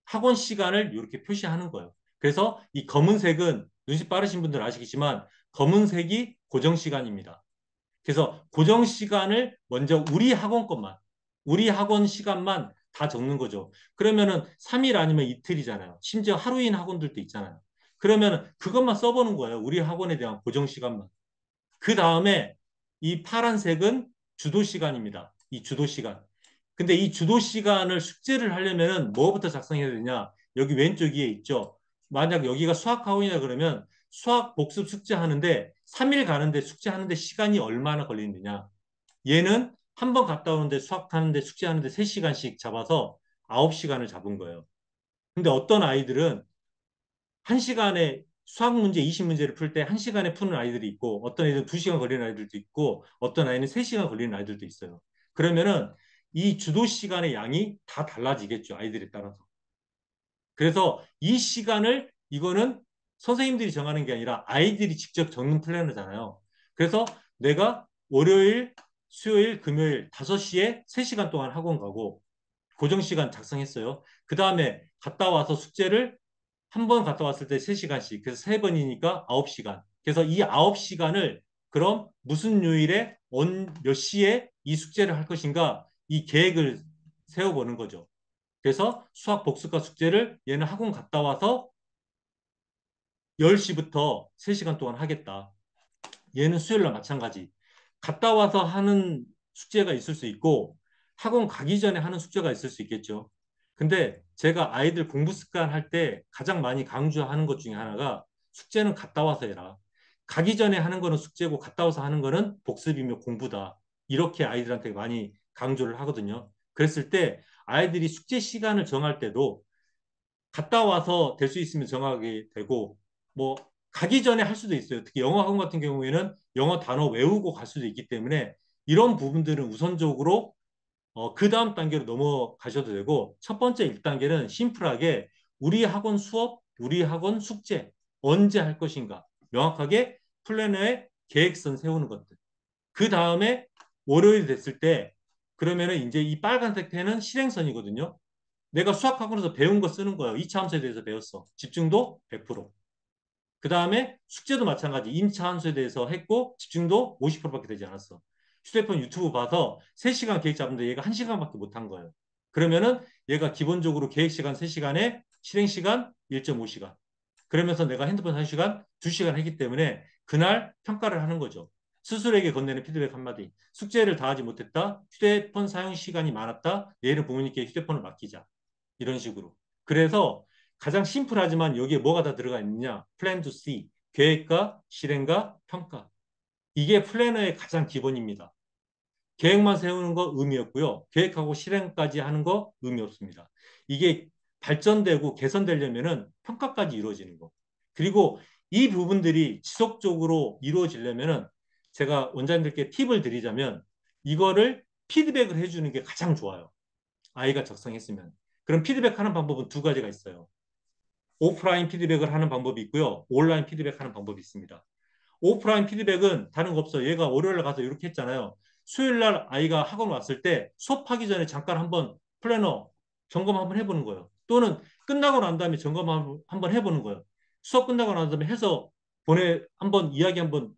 [SPEAKER 1] 학원 시간을 이렇게 표시하는 거예요. 그래서 이 검은색은 눈치 빠르신 분들 아시겠지만 검은색이 고정 시간입니다. 그래서 고정 시간을 먼저 우리 학원 시간만 다 적는 거죠. 그러면은 3일 아니면 이틀이잖아요. 심지어 하루인 학원들도 있잖아요. 그러면 그것만 써보는 거예요. 우리 학원에 대한 고정 시간만. 그 다음에 이 파란색은 주도 시간입니다. 이 주도 시간. 근데 이 주도 시간을 숙제를 하려면은 뭐부터 작성해야 되냐? 여기 왼쪽 위에 있죠. 만약 여기가 수학학원이라 그러면 수학 복습 숙제 하는데 3일 가는데 숙제 하는데 시간이 얼마나 걸리느냐? 얘는 한 번 갔다 오는데 수학 하는데 숙제 하는데 3시간씩 잡아서 9시간을 잡은 거예요. 근데 어떤 아이들은 1시간에 수학 문제 20문제를 풀 때 1시간에 푸는 아이들이 있고 어떤 애들은 2시간 걸리는 아이들도 있고 어떤 아이는 3시간 걸리는 아이들도 있어요. 그러면은 이 주도 시간의 양이 다 달라지겠죠. 아이들에 따라서. 그래서 이 시간을 이거는 선생님들이 정하는 게 아니라 아이들이 직접 적는 플래너잖아요. 그래서 내가 월요일, 수요일, 금요일 5시에 3시간 동안 학원 가고 고정 시간 작성했어요. 그 다음에 갔다 와서 숙제를 한 번 갔다 왔을 때 3시간씩. 그래서 3번이니까 9시간. 그래서 이 9시간을 그럼 무슨 요일에 몇 시에 이 숙제를 할 것인가 이 계획을 세워보는 거죠. 그래서 수학 복습과 숙제를 얘는 학원 갔다 와서 10시부터 3시간 동안 하겠다. 얘는 수요일 날 마찬가지. 갔다 와서 하는 숙제가 있을 수 있고 학원 가기 전에 하는 숙제가 있을 수 있겠죠. 근데 제가 아이들 공부 습관 할 때 가장 많이 강조하는 것 중에 하나가 숙제는 갔다 와서 해라. 가기 전에 하는 거는 숙제고 갔다 와서 하는 거는 복습이며 공부다. 이렇게 아이들한테 많이 강조를 하거든요. 그랬을 때 아이들이 숙제 시간을 정할 때도 갔다 와서 될 수 있으면 정하게 되고 뭐 가기 전에 할 수도 있어요. 특히 영어 학원 같은 경우에는 영어 단어 외우고 갈 수도 있기 때문에 이런 부분들은 우선적으로 그 다음 단계로 넘어가셔도 되고 첫 번째 1단계는 심플하게 우리 학원 수업, 우리 학원 숙제 언제 할 것인가 명확하게 플래너에 계획선 세우는 것들. 그 다음에 월요일 됐을 때 그러면은 이제 이 빨간색 펜은 실행선이거든요. 내가 수학학원에서 배운 거 쓰는 거예요. 2차 함수에 대해서 배웠어. 집중도 100%. 그 다음에 숙제도 마찬가지. 임차 함수에 대해서 했고 집중도 50%밖에 되지 않았어. 휴대폰 유튜브 봐서 3시간 계획 잡는데 얘가 1시간밖에 못 한 거예요. 그러면은 얘가 기본적으로 계획 시간 3시간에 실행 시간 1.5시간. 그러면서 내가 핸드폰 1시간, 2시간 했기 때문에 그날 평가를 하는 거죠. 스스로에게 건네는 피드백 한마디. 숙제를 다 하지 못했다. 휴대폰 사용 시간이 많았다. 내일은 부모님께 휴대폰을 맡기자. 이런 식으로. 그래서 가장 심플하지만 여기에 뭐가 다 들어가 있느냐? 플랜 투 C, 계획과 실행과 평가. 이게 플래너의 가장 기본입니다. 계획만 세우는 거 의미 없고요. 계획하고 실행까지 하는 거 의미 없습니다. 이게 발전되고 개선되려면은 평가까지 이루어지는 거. 그리고 이 부분들이 지속적으로 이루어지려면은 제가 원장님들께 팁을 드리자면 이거를 피드백을 해주는 게 가장 좋아요. 아이가 작성했으면. 그럼 피드백하는 방법은 두 가지가 있어요. 오프라인 피드백을 하는 방법이 있고요. 온라인 피드백하는 방법이 있습니다. 오프라인 피드백은 다른 거 없어요. 얘가 월요일에 가서 이렇게 했잖아요. 수요일 날 아이가 학원 왔을 때 수업하기 전에 잠깐 한번 플래너 점검 한번 해보는 거예요. 또는 끝나고 난 다음에 점검 한번 해보는 거예요. 수업 끝나고 난 다음에 해서 한번 이야기 한번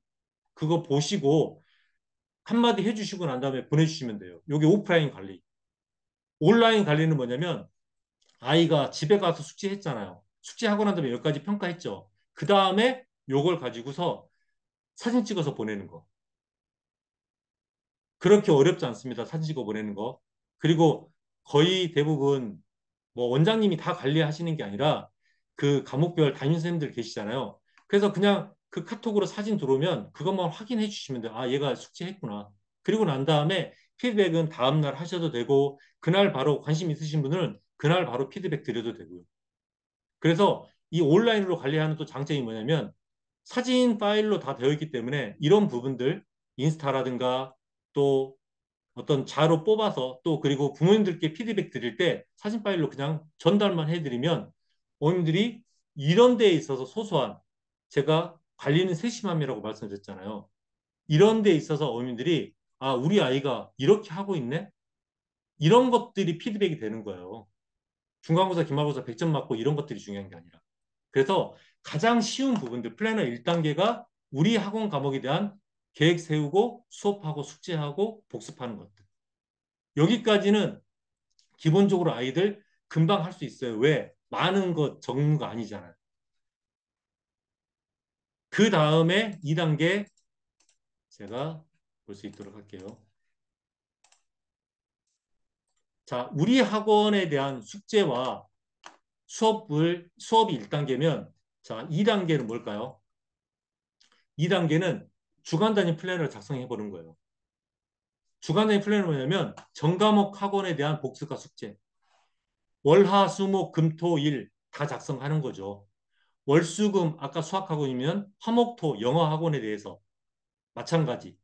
[SPEAKER 1] 그거 보시고 한마디 해주시고 난 다음에 보내주시면 돼요. 이게 오프라인 관리. 온라인 관리는 뭐냐면 아이가 집에 가서 숙제했잖아요. 숙제하고 난 다음에 여기까지 평가했죠. 그 다음에 요걸 가지고서 사진 찍어서 보내는 거. 그렇게 어렵지 않습니다. 사진 찍어 보내는 거. 그리고 거의 대부분 뭐 원장님이 다 관리하시는 게 아니라 그 과목별 담임 선생님들 계시잖아요. 그래서 그냥 그 카톡으로 사진 들어오면 그것만 확인해 주시면 돼요. 아, 얘가 숙제했구나. 그리고 난 다음에 피드백은 다음날 하셔도 되고 그날 바로 관심 있으신 분은 그날 바로 피드백 드려도 되고요. 그래서 이 온라인으로 관리하는 또 장점이 뭐냐면 사진 파일로 다 되어 있기 때문에 이런 부분들 인스타라든가 또 어떤 자료 뽑아서 또 그리고 부모님들께 피드백 드릴 때 사진 파일로 그냥 전달만 해드리면 어머님들이 이런 데에 있어서 소소한 제가 관리는 세심함이라고 말씀드렸잖아요. 이런 데에 있어서 어머님들이 아, 우리 아이가 이렇게 하고 있네? 이런 것들이 피드백이 되는 거예요. 중간고사, 기말고사 100점 맞고 이런 것들이 중요한 게 아니라. 그래서 가장 쉬운 부분들, 플래너 1단계가 우리 학원 과목에 대한 계획 세우고 수업하고 숙제하고 복습하는 것들. 여기까지는 기본적으로 아이들 금방 할 수 있어요. 왜? 많은 것, 적는 거 아니잖아요. 그 다음에 2단계 제가 볼 수 있도록 할게요. 자, 우리 학원에 대한 숙제와 수업이 1단계면 자, 2단계는 뭘까요? 2단계는 주간 단위 플래너를 작성해 보는 거예요. 주간 단위 플래너는 뭐냐면 전과목 학원에 대한 복습과 숙제. 월, 화, 수, 목, 금, 토, 일 다 작성하는 거죠. 월, 수, 금 아까 수학 학원이면 화, 목, 토 영어 학원에 대해서 마찬가지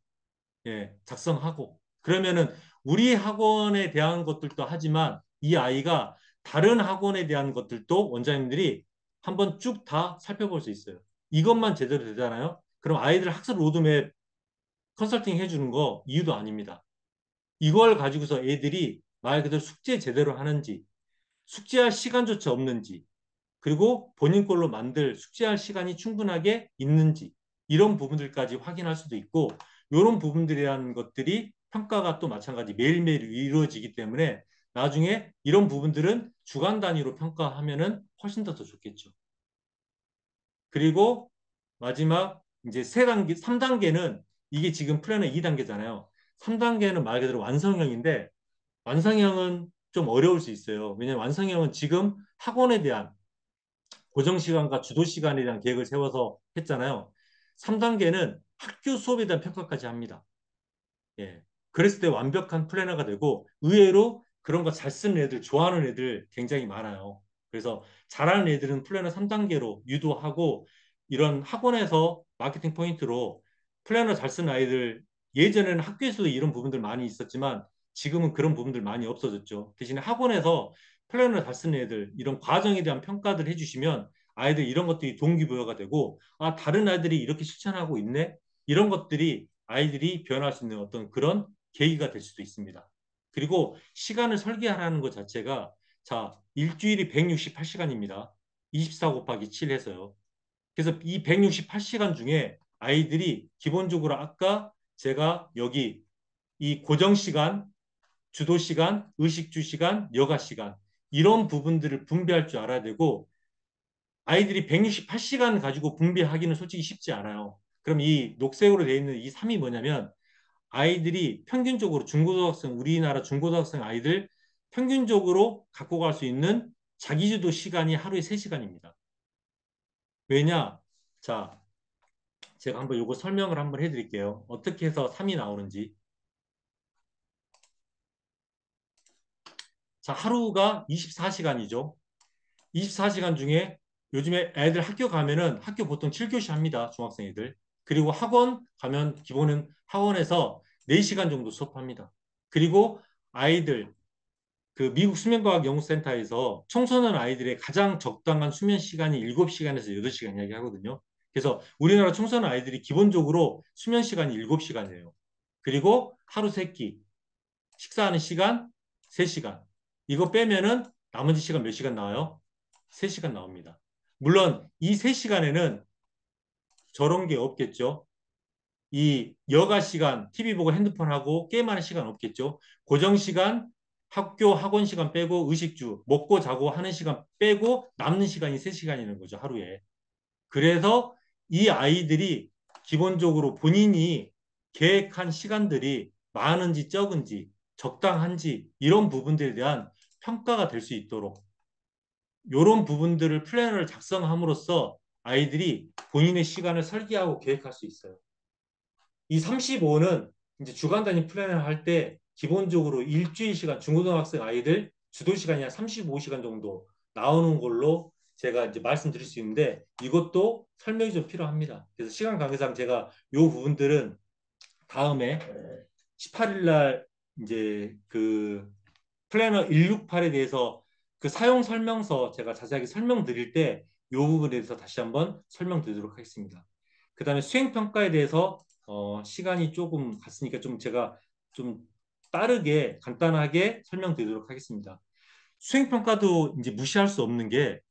[SPEAKER 1] 예, 작성하고 그러면은 우리 학원에 대한 것들도 하지만 이 아이가 다른 학원에 대한 것들도 원장님들이 한번 쭉 다 살펴볼 수 있어요. 이것만 제대로 되잖아요. 그럼 아이들 학습 로드맵 컨설팅 해주는 거 이유도 아닙니다. 이걸 가지고서 애들이 말 그대로 숙제 제대로 하는지, 숙제할 시간조차 없는지, 그리고 본인 걸로 만들 숙제할 시간이 충분하게 있는지, 이런 부분들까지 확인할 수도 있고, 이런 부분들에 대한 것들이 평가가 또 마찬가지 매일매일 이루어지기 때문에 나중에 이런 부분들은 주간 단위로 평가하면은 훨씬 더 좋겠죠. 그리고 마지막 이제 3단계, 3단계는 이게 지금 플래너 2단계잖아요. 3단계는 말 그대로 완성형인데 완성형은 좀 어려울 수 있어요. 왜냐하면 완성형은 지금 학원에 대한 고정 시간과 주도 시간에 대한 계획을 세워서 했잖아요. 3단계는 학교 수업에 대한 평가까지 합니다. 예. 그랬을 때 완벽한 플래너가 되고 의외로 그런 거 잘 쓰는 애들, 좋아하는 애들 굉장히 많아요. 그래서 잘하는 애들은 플래너 3단계로 유도하고 이런 학원에서 마케팅 포인트로 플래너 잘 쓰는 아이들 예전에는 학교에서도 이런 부분들 많이 있었지만 지금은 그런 부분들 많이 없어졌죠. 대신에 학원에서 플래너 잘 쓰는 애들 이런 과정에 대한 평가들 해주시면 아이들 이런 것들이 동기부여가 되고 아 다른 아이들이 이렇게 실천하고 있네 이런 것들이 아이들이 변할 수 있는 어떤 그런 계기가 될 수도 있습니다. 그리고 시간을 설계하라는 것 자체가 자, 일주일이 168시간입니다. 24 곱하기 7 해서요. 그래서 이 168시간 중에 아이들이 기본적으로 아까 제가 여기 이 고정 시간, 주도 시간, 의식주 시간, 여가 시간 이런 부분들을 분배할 줄 알아야 되고 아이들이 168시간 가지고 분배하기는 솔직히 쉽지 않아요. 그럼 이 녹색으로 되어 있는 이 3이 뭐냐면 아이들이 평균적으로 중고등학생, 우리나라 중고등학생 아이들 평균적으로 갖고 갈 수 있는 자기주도 시간이 하루에 3시간입니다. 왜냐? 자, 제가 한번 요거 설명을 한번 해드릴게요. 어떻게 해서 3이 나오는지. 자, 하루가 24시간이죠. 24시간 중에 요즘에 애들 학교 가면은 학교 보통 7교시 합니다. 중학생 애들. 그리고 학원 가면 기본은 학원에서 4시간 정도 수업합니다. 그리고 아이들 그 미국 수면과학연구센터에서 청소년 아이들의 가장 적당한 수면 시간이 7시간에서 8시간 이야기하거든요. 그래서 우리나라 청소년 아이들이 기본적으로 수면 시간이 7시간이에요. 그리고 하루 3끼, 식사하는 시간 3시간. 이거 빼면은 나머지 시간 몇 시간 나와요? 3시간 나옵니다. 물론 이 3시간에는 저런 게 없겠죠. 이 여가 시간, TV 보고 핸드폰 하고 게임하는 시간 없겠죠. 고정 시간, 학교, 학원 시간 빼고 의식주, 먹고 자고 하는 시간 빼고 남는 시간이 3시간이는 거죠, 하루에. 그래서 이 아이들이 기본적으로 본인이 계획한 시간들이 많은지 적은지 적당한지 이런 부분들에 대한 평가가 될 수 있도록 이런 부분들을 플래너를 작성함으로써 아이들이 본인의 시간을 설계하고 계획할 수 있어요. 이 35는 이제 주간 단위 플랜을 할 때 기본적으로 일주일 시간 중고등학생 아이들 주도 시간이 한 35시간 정도 나오는 걸로 제가 이제 말씀드릴 수 있는데 이것도 설명이 좀 필요합니다. 그래서 시간 관계상 제가 이 부분들은 다음에 18일 날 이제 그 플래너 168에 대해서 그 사용 설명서 제가 자세하게 설명드릴 때 이 부분에 대해서 다시 한번 설명드리도록 하겠습니다. 그 다음에 수행평가에 대해서 시간이 조금 갔으니까 좀 제가 좀 빠르게 간단하게 설명드리도록 하겠습니다. 수행평가도 이제 무시할 수 없는 게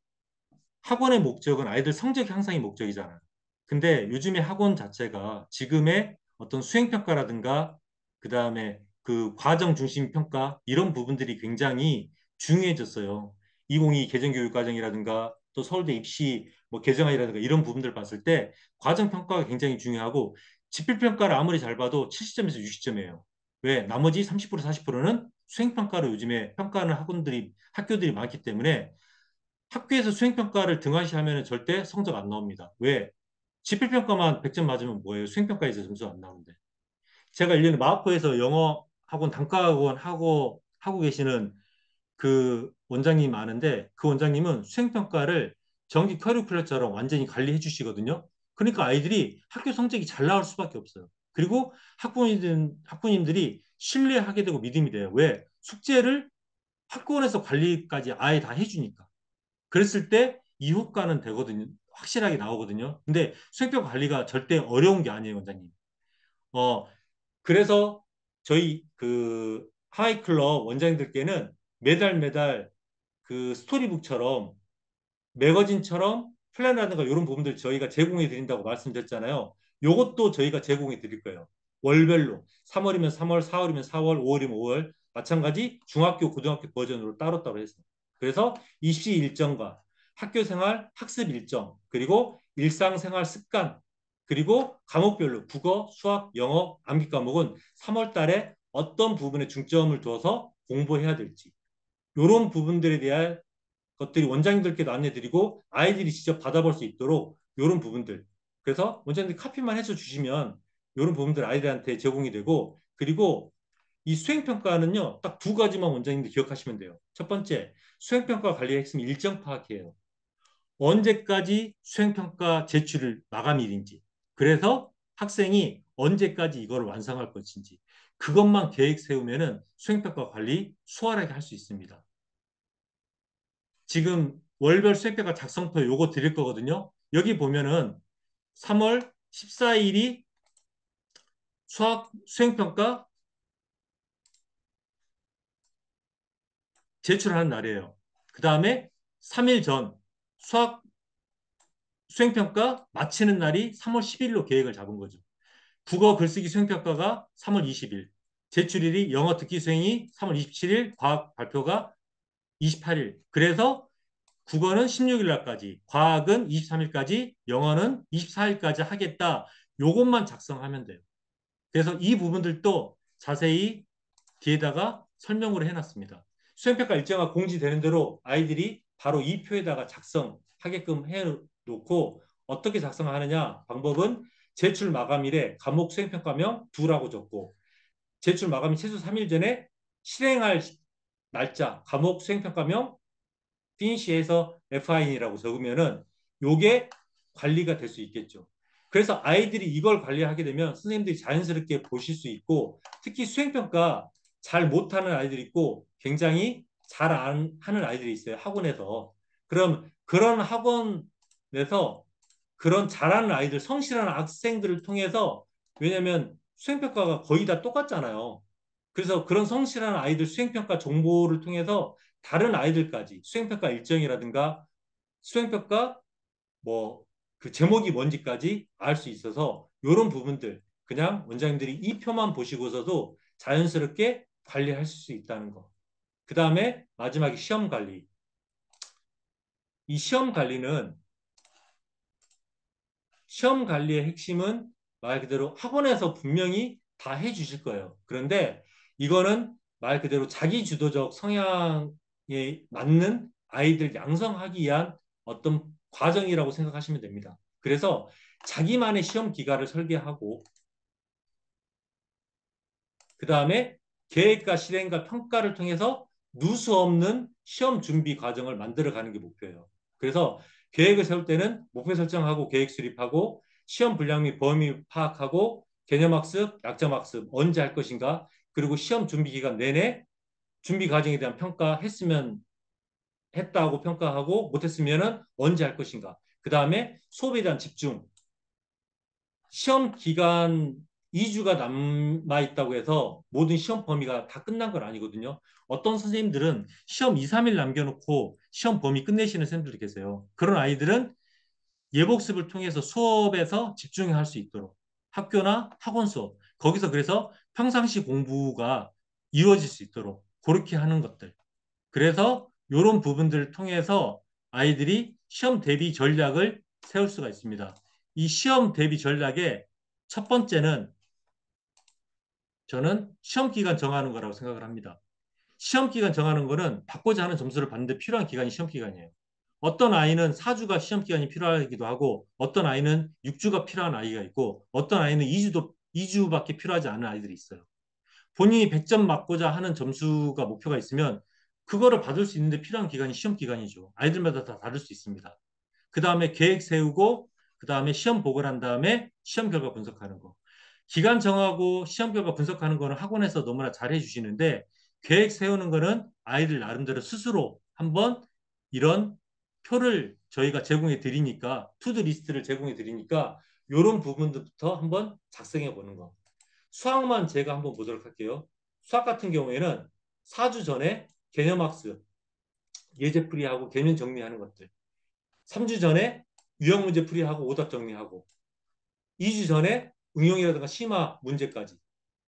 [SPEAKER 1] 학원의 목적은 아이들 성적 향상이 목적이잖아요. 근데 요즘에 학원 자체가 지금의 어떤 수행평가라든가 그다음에 그 과정 중심 평가 이런 부분들이 굉장히 중요해졌어요. 2022 개정교육과정이라든가 또 서울대 입시 뭐 개정안이라든가 이런 부분들 봤을 때 과정 평가가 굉장히 중요하고 지필 평가를 아무리 잘 봐도 70점에서 60점이에요. 왜? 나머지 30% 40%는 수행 평가로 요즘에 평가하는 학교들이 많기 때문에 학교에서 수행평가를 등한시하면 절대 성적 안 나옵니다. 왜? 지필평가만 100점 맞으면 뭐예요? 수행평가에서 점수 안 나오는데. 제가 1년에 마포에서 영어 학원, 단과학원 하고 계시는 그 원장님 아는데 그 원장님은 수행평가를 정기 커리큘럼처럼 완전히 관리해 주시거든요. 그러니까 아이들이 학교 성적이 잘 나올 수밖에 없어요. 그리고 학부모님들이 신뢰하게 되고 믿음이 돼요. 왜? 숙제를 학원에서 관리까지 아예 다 해주니까. 그랬을 때 이 효과는 되거든요. 확실하게 나오거든요. 근데 수행평가 관리가 절대 어려운 게 아니에요, 원장님. 어, 그래서 저희 그 하이클럽 원장님들께는 매달 매달 그 스토리북처럼 매거진처럼 플랜이라든가 이런 부분들 저희가 제공해 드린다고 말씀드렸잖아요. 요것도 저희가 제공해 드릴 거예요. 월별로 3월이면 3월, 4월이면 4월, 5월이면 5월 마찬가지 중학교, 고등학교 버전으로 따로따로 해서 그래서 입시 일정과 학교 생활, 학습 일정 그리고 일상생활 습관 그리고 과목별로 국어, 수학, 영어, 암기 과목은 3월 달에 어떤 부분에 중점을 둬서 공부해야 될지 이런 부분들에 대한 것들이 원장님들께도 안내드리고 아이들이 직접 받아볼 수 있도록 이런 부분들. 그래서 원장님들 카피만 해서 주시면 이런 부분들 아이들한테 제공이 되고 그리고 이 수행평가는요, 딱 두 가지만 원장님들 기억하시면 돼요. 첫 번째, 수행평가 관리의 핵심 일정 파악이에요. 언제까지 수행평가 제출을 마감일인지. 그래서 학생이 언제까지 이걸 완성할 것인지. 그것만 계획 세우면은 수행평가 관리 수월하게 할 수 있습니다. 지금 월별 수행평가 작성표 요거 드릴 거거든요. 여기 보면은 3월 14일이 수학 수행평가 제출하는 날이에요. 그 다음에 3일 전 수학 수행평가 마치는 날이 3월 10일로 계획을 잡은 거죠. 국어 글쓰기 수행평가가 3월 20일, 제출일이 영어 듣기 수행이 3월 27일, 과학 발표가 28일. 그래서 국어는 16일 날까지, 과학은 23일까지, 영어는 24일까지 하겠다. 요것만 작성하면 돼요. 그래서 이 부분들도 자세히 뒤에다가 설명으로 해놨습니다. 수행평가 일정화 공지되는 대로 아이들이 바로 이 표에다가 작성하게끔 해놓고 어떻게 작성하느냐 방법은 제출 마감일에 과목 수행평가명 두라고 적고 제출 마감이 최소 3일 전에 실행할 날짜 과목 수행평가명 finish에서 FIN이라고 적으면은 요게 관리가 될 수 있겠죠. 그래서 아이들이 이걸 관리하게 되면 선생님들이 자연스럽게 보실 수 있고 특히 수행평가 잘 못하는 아이들이 있고 굉장히 잘 하는 아이들이 있어요. 학원에서. 그럼 그런 학원에서 그런 잘하는 아이들, 성실한 학생들을 통해서 왜냐하면 수행평가가 거의 다 똑같잖아요. 그래서 그런 성실한 아이들 수행평가 정보를 통해서 다른 아이들까지 수행평가 일정이라든가 수행평가 뭐 그 제목이 뭔지까지 알 수 있어서 이런 부분들 그냥 원장님들이 이 표만 보시고서도 자연스럽게 관리할 수 있다는 거. 그 다음에 마지막에 시험 관리. 이 시험 관리의 핵심은 말 그대로 학원에서 분명히 다 해주실 거예요. 그런데 이거는 말 그대로 자기 주도적 성향에 맞는 아이들 양성하기 위한 어떤 과정이라고 생각하시면 됩니다. 그래서 자기만의 시험 기간을 설계하고 그 다음에 계획과 실행과 평가를 통해서 누수 없는 시험 준비 과정을 만들어가는 게 목표예요. 그래서 계획을 세울 때는 목표 설정하고 계획 수립하고 시험 분량 및 범위 파악하고 개념학습, 약점학습 언제 할 것인가 그리고 시험 준비 기간 내내 준비 과정에 대한 평가했으면 했다고 평가하고 못했으면 언제 할 것인가. 그 다음에 수업에 대한 집중, 시험 기간 2주가 남아 있다고 해서 모든 시험 범위가 다 끝난 건 아니거든요. 어떤 선생님들은 시험 2, 3일 남겨놓고 시험 범위 끝내시는 선생님들이 계세요. 그런 아이들은 예복습을 통해서 수업에서 집중할 수 있도록 학교나 학원 수업, 거기서 그래서 평상시 공부가 이루어질 수 있도록 그렇게 하는 것들. 그래서 이런 부분들을 통해서 아이들이 시험 대비 전략을 세울 수가 있습니다. 이 시험 대비 전략의 첫 번째는 저는 시험 기간 정하는 거라고 생각을 합니다. 시험 기간 정하는 거는 받고자 하는 점수를 받는데 필요한 기간이 시험 기간이에요. 어떤 아이는 4주가 시험 기간이 필요하기도 하고 어떤 아이는 6주가 필요한 아이가 있고 어떤 아이는 2주밖에 필요하지 않은 아이들이 있어요. 본인이 100점 맞고자 하는 점수가 목표가 있으면 그거를 받을 수 있는데 필요한 기간이 시험 기간이죠. 아이들마다 다 다를 수 있습니다. 그 다음에 계획 세우고 그 다음에 시험 보고를 한 다음에 시험 결과 분석하는 거. 기간 정하고 시험 결과 분석하는 거는 학원에서 너무나 잘 해주시는데 계획 세우는 거는 아이들 나름대로 스스로 한번 이런 표를 저희가 제공해 드리니까 투두 리스트를 제공해 드리니까 이런 부분부터 한번 작성해 보는 거. 수학만 제가 한번 보도록 할게요. 수학 같은 경우에는 4주 전에 개념학습, 예제풀이하고 개념 정리하는 것들. 3주 전에 유형 문제 풀이하고 오답 정리하고 2주 전에 응용이라든가 심화 문제까지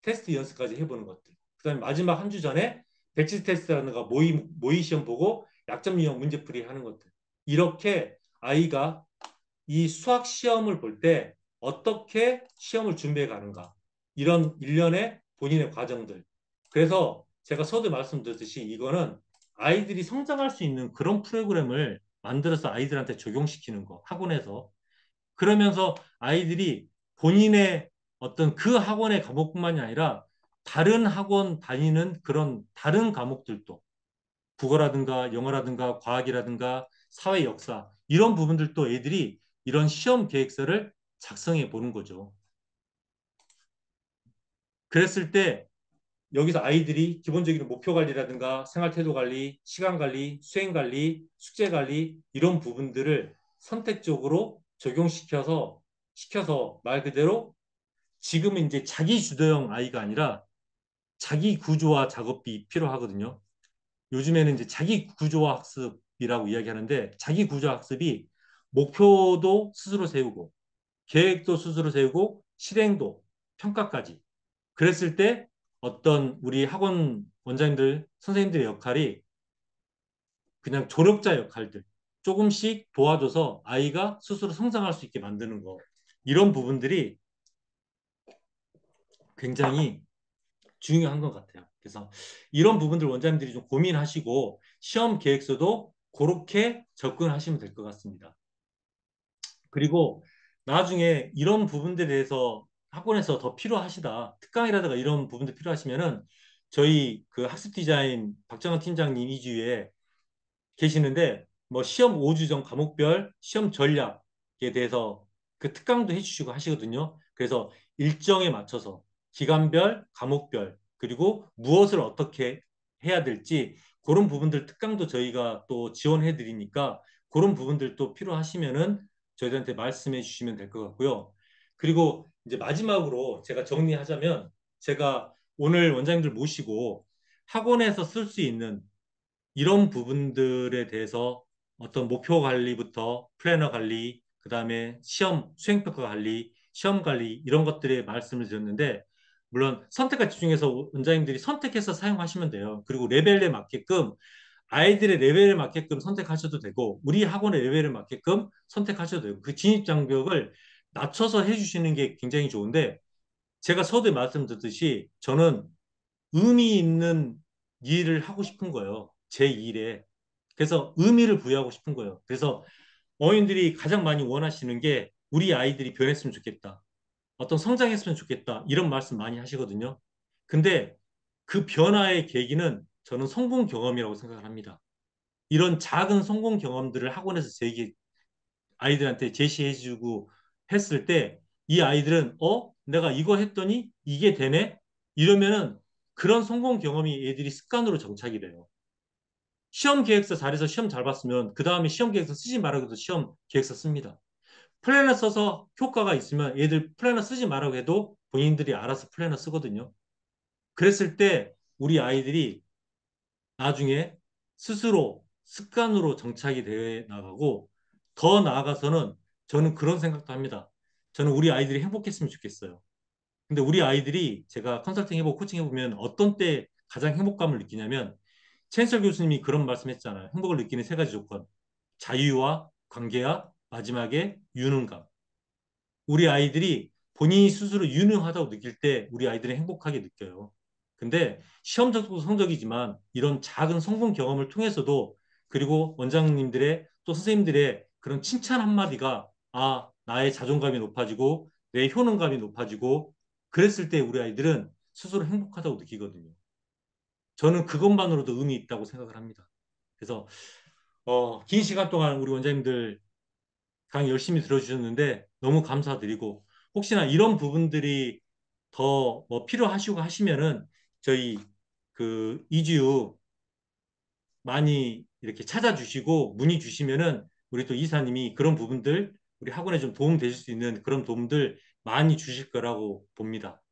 [SPEAKER 1] 테스트 연습까지 해보는 것들. 그다음에 마지막 한 주 전에 백지 테스트라든가 모의 시험 보고 약점 유형 문제 풀이 하는 것들. 이렇게 아이가 이 수학 시험을 볼 때 어떻게 시험을 준비해 가는가. 이런 일련의 본인의 과정들. 그래서 제가 서두 말씀드렸듯이 이거는 아이들이 성장할 수 있는 그런 프로그램을 만들어서 아이들한테 적용시키는 거, 학원에서. 그러면서 아이들이 본인의 어떤 그 학원의 과목뿐만이 아니라 다른 학원 다니는 그런 다른 과목들도 국어라든가 영어라든가 과학이라든가 사회 역사 이런 부분들도 애들이 이런 시험 계획서를 작성해 보는 거죠. 그랬을 때 여기서 아이들이 기본적인 목표 관리라든가 생활 태도 관리, 시간 관리, 수행 관리, 숙제 관리 이런 부분들을 선택적으로 시켜서 말 그대로 지금은 이제 자기 주도형 아이가 아니라 자기 구조화 작업이 필요하거든요. 요즘에는 이제 자기 구조화 학습이라고 이야기하는데 자기 구조화 학습이 목표도 스스로 세우고 계획도 스스로 세우고 실행도 평가까지 그랬을 때 어떤 우리 학원 원장님들 선생님들의 역할이 그냥 조력자 역할들 조금씩 도와줘서 아이가 스스로 성장할 수 있게 만드는 거 이런 부분들이 굉장히 중요한 것 같아요. 그래서 이런 부분들 원장님들이 좀 고민하시고 시험 계획서도 그렇게 접근하시면 될 것 같습니다. 그리고 나중에 이런 부분들에 대해서 학원에서 더 필요하시다. 특강이라든가 이런 부분들 필요하시면은 저희 그 학습 디자인 박정원 팀장님 이주에 계시는데 뭐 시험 5주 전 과목별 시험 전략에 대해서 그 특강도 해주시고 하시거든요. 그래서 일정에 맞춰서 기간별, 과목별 그리고 무엇을 어떻게 해야 될지 그런 부분들 특강도 저희가 또 지원해 드리니까 그런 부분들도 필요하시면은 저희들한테 말씀해 주시면 될 것 같고요. 그리고 이제 마지막으로 제가 정리하자면 제가 오늘 원장님들 모시고 학원에서 쓸 수 있는 이런 부분들에 대해서 어떤 목표 관리부터 플래너 관리, 그 다음에 시험 수행평가 관리, 시험 관리 이런 것들에 말씀을 드렸는데 물론 선택과 집중해서 원장님들이 선택해서 사용하시면 돼요. 그리고 레벨에 맞게끔 아이들의 레벨에 맞게끔 선택하셔도 되고 우리 학원의 레벨에 맞게끔 선택하셔도 되고 그 진입 장벽을 낮춰서 해주시는 게 굉장히 좋은데 제가 서두에 말씀드렸듯이 저는 의미 있는 일을 하고 싶은 거예요. 제 일에. 그래서 의미를 부여하고 싶은 거예요. 그래서 어머님들이 가장 많이 원하시는 게 우리 아이들이 변했으면 좋겠다. 어떤 성장했으면 좋겠다. 이런 말씀 많이 하시거든요. 근데 그 변화의 계기는 저는 성공 경험이라고 생각을 합니다. 이런 작은 성공 경험들을 학원에서 아이들한테 제시해주고 했을 때 이 아이들은 내가 이거 했더니 이게 되네? 이러면은 그런 성공 경험이 애들이 습관으로 정착이 돼요. 시험 계획서 잘해서 시험 잘 봤으면 그 다음에 시험 계획서 쓰지 말라고 해도 시험 계획서 씁니다. 플래너 써서 효과가 있으면 애들 플래너 쓰지 말라고 해도 본인들이 알아서 플래너 쓰거든요. 그랬을 때 우리 아이들이 나중에 스스로 습관으로 정착이 되어 나가고 더 나아가서는 저는 그런 생각도 합니다. 저는 우리 아이들이 행복했으면 좋겠어요. 근데 우리 아이들이 제가 컨설팅 해보고 코칭 해보면 어떤 때 가장 행복감을 느끼냐면 최인철 교수님이 그런 말씀했잖아요. 행복을 느끼는 세 가지 조건. 자유와 관계와 마지막에 유능감. 우리 아이들이 본인이 스스로 유능하다고 느낄 때 우리 아이들은 행복하게 느껴요. 근데 시험적도 성적이지만 이런 작은 성공 경험을 통해서도 그리고 원장님들의 또 선생님들의 그런 칭찬 한마디가 나의 자존감이 높아지고 내 효능감이 높아지고 그랬을 때 우리 아이들은 스스로 행복하다고 느끼거든요. 저는 그것만으로도 의미 있다고 생각을 합니다. 그래서 긴 시간 동안 우리 원장님들 강의 열심히 들어주셨는데 너무 감사드리고 혹시나 이런 부분들이 더 뭐 필요하시고 하시면은 저희 그 이주 많이 이렇게 찾아주시고 문의 주시면은 우리 또 이사님이 그런 부분들 우리 학원에 좀 도움 되실 수 있는 그런 도움들 많이 주실 거라고 봅니다.